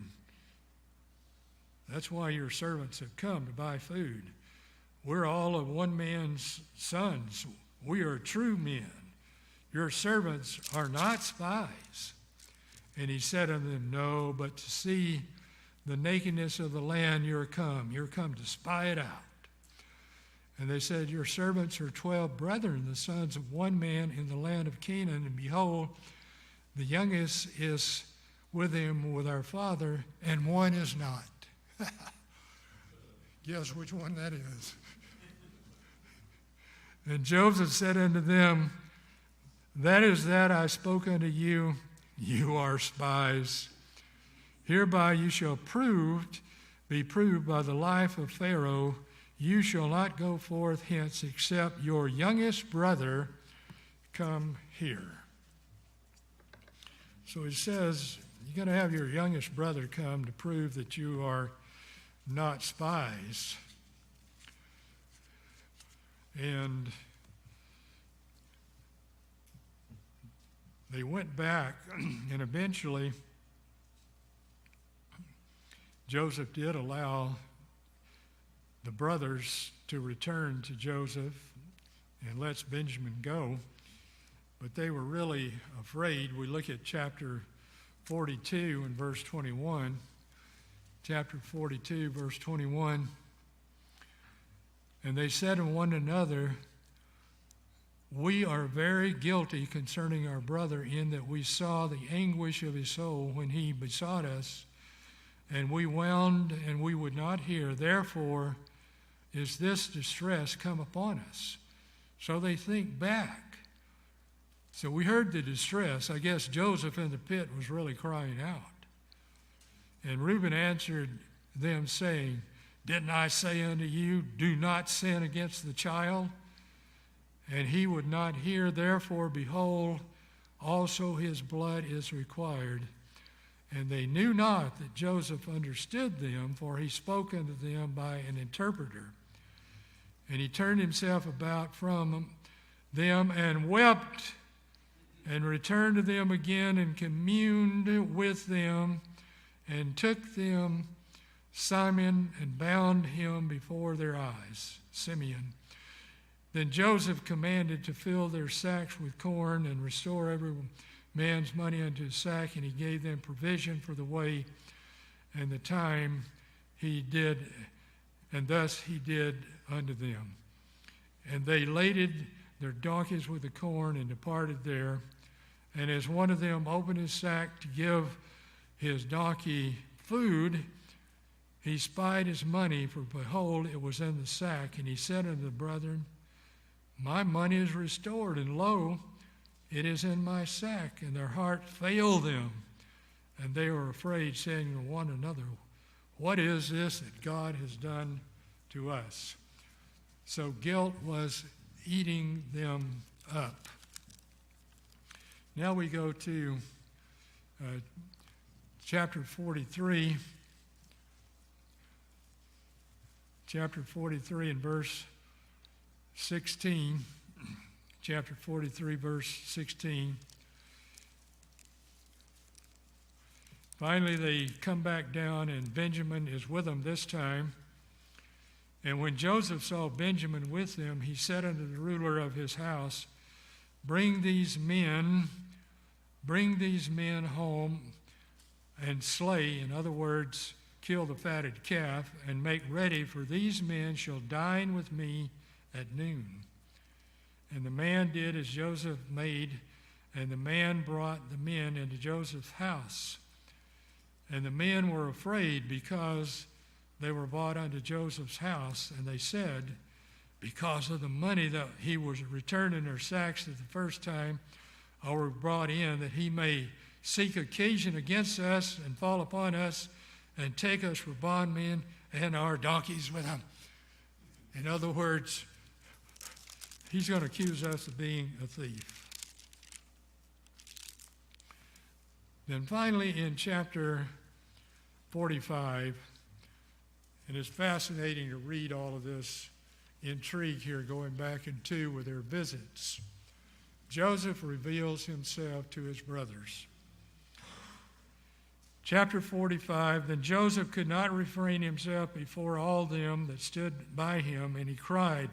That's why your servants have come to buy food. We're all of one man's sons. We are true men. Your servants are not spies. And he said unto them, No, but to see the nakedness of the land you're come. You're come to spy it out. And they said, Your servants are 12 brethren, the sons of one man in the land of Canaan. And behold, the youngest is with him with our father, and one is not. Guess which one that is. And Joseph said unto them, That is that I spoke unto you, you are spies. Hereby you shall be proved by the life of Pharaoh. You shall not go forth hence, except your youngest brother come here. So he says, you're going to have your youngest brother come to prove that you are not spies. And they went back, and eventually Joseph did allow the brothers to return to Joseph and lets Benjamin go. But they were really afraid. We look at chapter 42 and verse 21. Chapter 42, verse 21. And they said to one another, "We are very guilty concerning our brother, in that we saw the anguish of his soul when he besought us, and we wound and we would not hear. Therefore is this distress come upon us." So they think back. So we heard the distress. I guess Joseph in the pit was really crying out. And Reuben answered them, saying, "Didn't I say unto you, do not sin against the child?" And he would not hear. Therefore, behold, also his blood is required. And they knew not that Joseph understood them, for he spoke unto them by an interpreter. And he turned himself about from them and wept, and returned to them again and communed with them, and took them Simon and bound him before their eyes, Simeon. Then Joseph commanded to fill their sacks with corn and restore every man's money unto his sack, and he gave them provision for the way and the time he did, and thus he did unto them. And they laded their donkeys with the corn and departed there. And as one of them opened his sack to give his donkey food, he spied his money, for behold, it was in the sack. And he said unto the brethren, "My money is restored, and lo, it is in my sack." And their heart failed them, and they were afraid, saying to one another, "What is this that God has done to us?" So guilt was eating them up. Now we go to chapter 43. Chapter 43 and verse 16. Chapter 43, verse 16. Finally, they come back down, and Benjamin is with them this time. And when Joseph saw Benjamin with them, he said unto the ruler of his house, Bring these men home and slay," in other words, kill the fatted calf, "and make ready, for these men shall dine with me at noon." And the man did as Joseph made, and the man brought the men into Joseph's house. And the men were afraid, because they were brought unto Joseph's house, and they said, because of the money that he was returned in their sacks at the first time, or brought in, that he may seek occasion against us and fall upon us and take us for bondmen and our donkeys with him. In other words, he's going to accuse us of being a thief. Then finally in chapter 45, and it's fascinating to read all of this intrigue here going back in 2 with their visits. Joseph reveals himself to his brothers. Chapter 45, Then Joseph could not refrain himself before all them that stood by him, and he cried,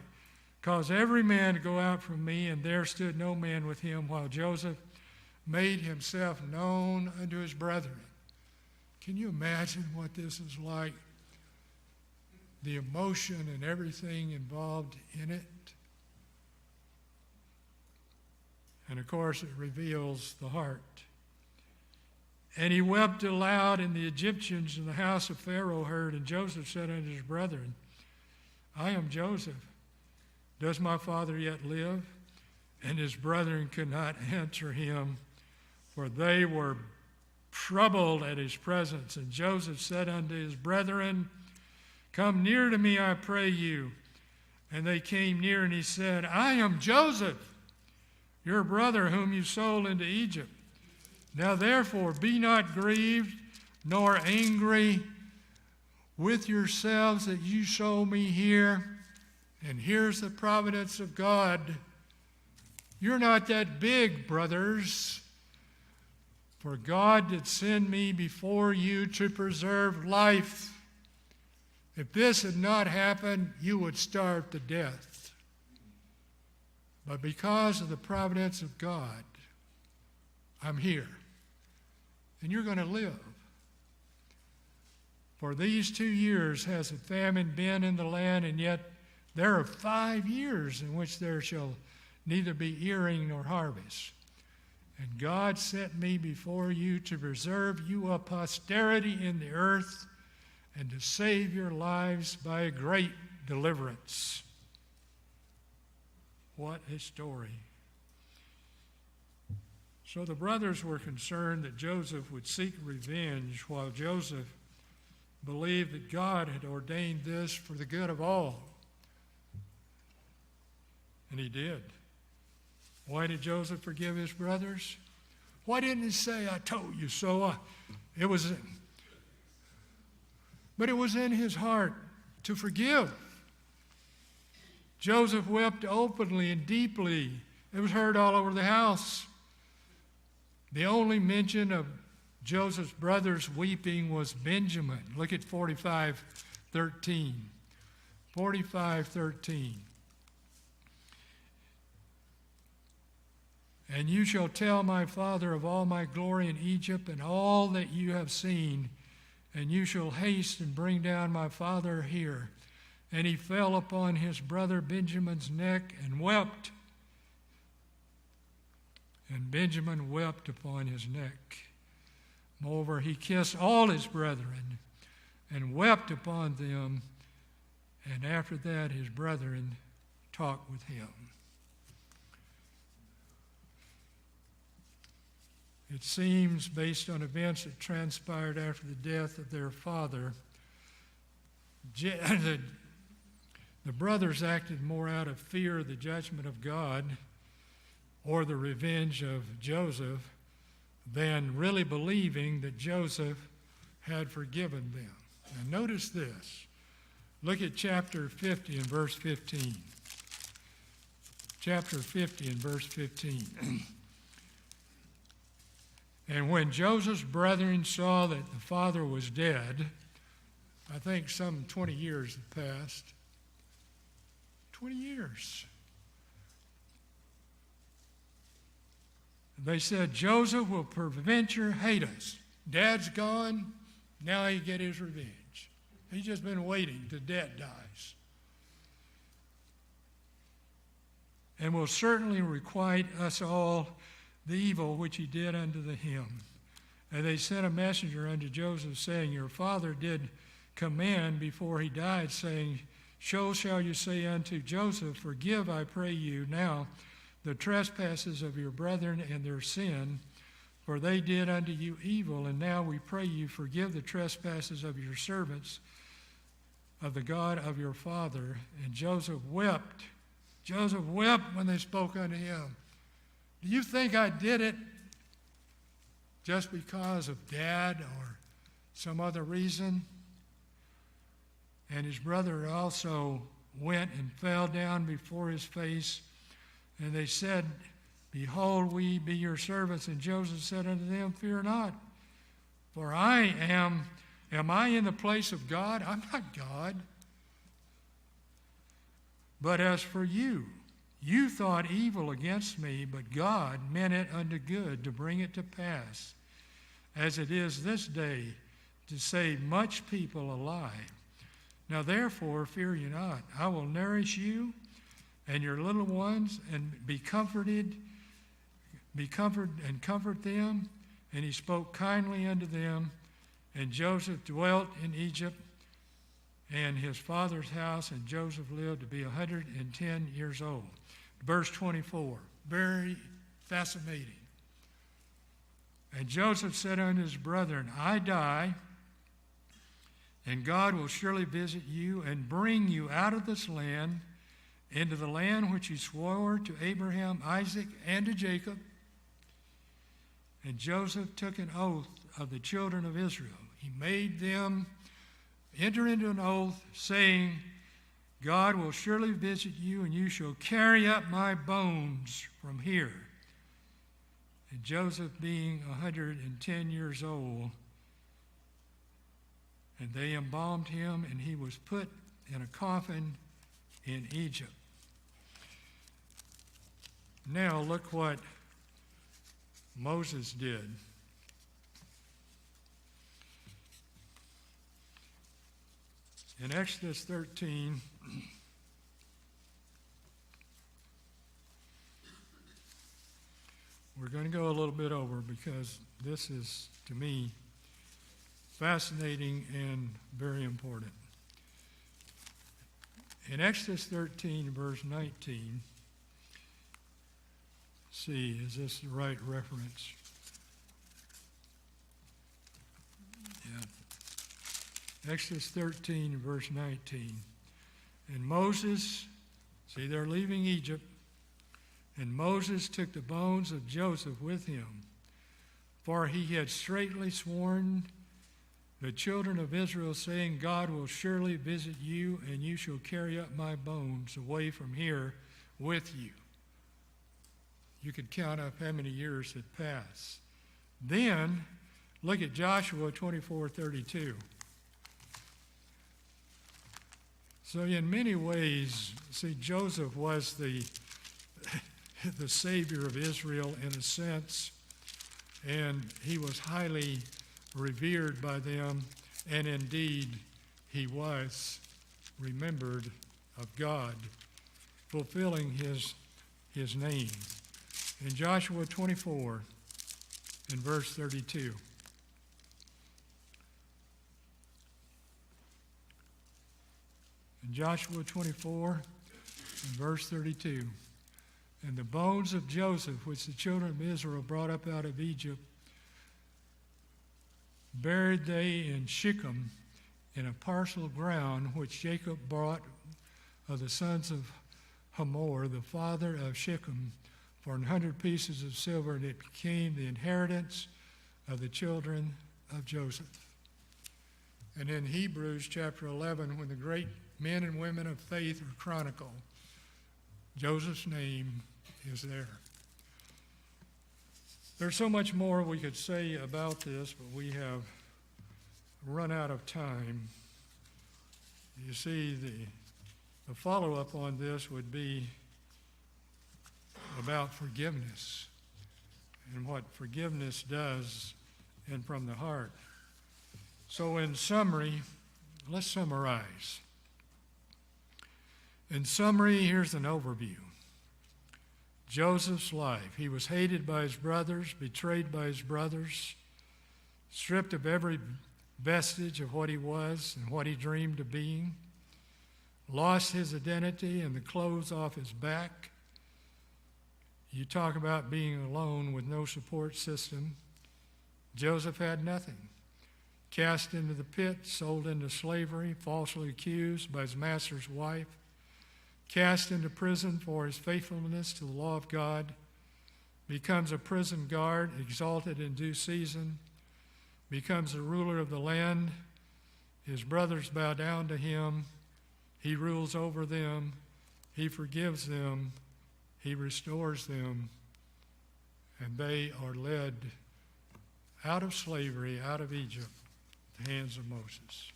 Cause every man to go out from me. And there stood no man with him, while Joseph made himself known unto his brethren. Can you imagine what this is like? The emotion and everything involved in it. And of course, it reveals the heart. And he wept aloud, and the Egyptians in the house of Pharaoh heard. And Joseph said unto his brethren, I am Joseph. Does my father yet live? And his brethren could not answer him, for they were troubled at his presence. And Joseph said unto his brethren, Come near to me, I pray you. And they came near, and he said, I am Joseph, your brother, whom you sold into Egypt. Now therefore be not grieved, nor angry with yourselves that you sold me here. And here's the providence of God. You're not that big, brothers. For God did send me before you to preserve life. If this had not happened, you would starve to death. But because of the providence of God, I'm here. And you're going to live. For these 2 years has a famine been in the land, and yet there are 5 years in which there shall neither be earing nor harvest. And God sent me before you to preserve you a posterity in the earth and to save your lives by a great deliverance. What a story. So the brothers were concerned that Joseph would seek revenge, while Joseph believed that God had ordained this for the good of all. And he did. Why did Joseph forgive his brothers? Why didn't he say, I told you so? But it was in his heart to forgive. Joseph wept openly and deeply. It was heard all over the house. The only mention of Joseph's brothers weeping was Benjamin. Look at 45:13. 45:13. And you shall tell my father of all my glory in Egypt and all that you have seen, and you shall haste and bring down my father here. And he fell upon his brother Benjamin's neck and wept. And Benjamin wept upon his neck. Moreover, he kissed all his brethren and wept upon them. And after that, his brethren talked with him. It seems, based on events that transpired after the death of their father, the brothers acted more out of fear of the judgment of God or the revenge of Joseph than really believing that Joseph had forgiven them. Now notice this. Look at chapter 50 and verse 15. Chapter 50 and verse 15. And when Joseph's brethren saw that the father was dead, I think some 20 years had passed. 20 years. They said, Joseph will peradventure hate us. Dad's gone, now he get his revenge. He's just been waiting till Dad dies. And will certainly requite us all the evil which he did unto him. And they sent a messenger unto Joseph, saying, Your father did command before he died, saying, So shall you say unto Joseph, Forgive, I pray you, now the trespasses of your brethren and their sin, for they did unto you evil, and now we pray you, forgive the trespasses of your servants, of the God of your father. And Joseph wept. Joseph wept when they spoke unto him. Do you think I did it just because of Dad or some other reason? And his brother also went and fell down before his face. And they said, Behold, we be your servants. And Joseph said unto them, Fear not, for am I in the place of God? I'm not God. But as for you, you thought evil against me, but God meant it unto good to bring it to pass, as it is this day, to save much people alive. Now therefore fear you not. I will nourish you and your little ones, and comfort them. And he spoke kindly unto them. And Joseph dwelt in Egypt and his father's house, and Joseph lived to be 110 years old. Verse 24, very fascinating. And Joseph said unto his brethren, I die, and God will surely visit you and bring you out of this land into the land which he swore to Abraham, Isaac, and to Jacob. And Joseph took an oath of the children of Israel. He made them enter into an oath, saying, God will surely visit you, and you shall carry up my bones from here. And Joseph being 110 years old, and they embalmed him, and he was put in a coffin in Egypt. Now look what Moses did. In Exodus 13, we're going to go a little bit over because this is, to me, fascinating and very important. In Exodus 13, verse 19, see, is this the right reference? Yeah. Exodus 13, verse 19. And Moses, see, they're leaving Egypt, and Moses took the bones of Joseph with him, for he had straitly sworn the children of Israel, saying, God will surely visit you, and you shall carry up my bones away from here with you. You could count up how many years had passed. Then, look at Joshua 24:32. So in many ways, see, Joseph was the savior of Israel in a sense, and he was highly revered by them, and indeed he was remembered of God, fulfilling his name. In Joshua 24, in verse 32. In Joshua 24, in verse 32. And the bones of Joseph, which the children of Israel brought up out of Egypt, buried they in Shechem in a parcel of ground which Jacob bought of the sons of Hamor, the father of Shechem, for 100 pieces of silver, and it became the inheritance of the children of Joseph. And in Hebrews chapter 11, when the great men and women of faith are chronicled, Joseph's name is there. There's so much more we could say about this, but we have run out of time. You see, the follow-up on this would be about forgiveness and what forgiveness does and from the heart. So in summary, let's summarize. In summary, here's an overview. Joseph's life. He was hated by his brothers, betrayed by his brothers, stripped of every vestige of what he was and what he dreamed of being, lost his identity and the clothes off his back. You talk about being alone with no support system. Joseph had nothing. Cast into the pit, sold into slavery, falsely accused by his master's wife, cast into prison for his faithfulness to the law of God, becomes a prison guard, exalted in due season, becomes the ruler of the land. His brothers bow down to him. He rules over them. He forgives them. He restores them. And they are led out of slavery, out of Egypt, at the hands of Moses.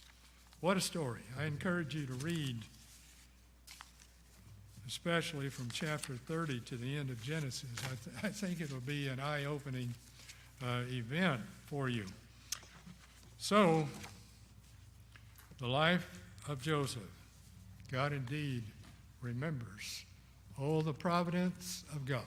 What a story. I encourage you to read, especially from chapter 30 to the end of Genesis. I think it will be an eye-opening event for you. So, the life of Joseph. God indeed remembers. Oh, the providence of God.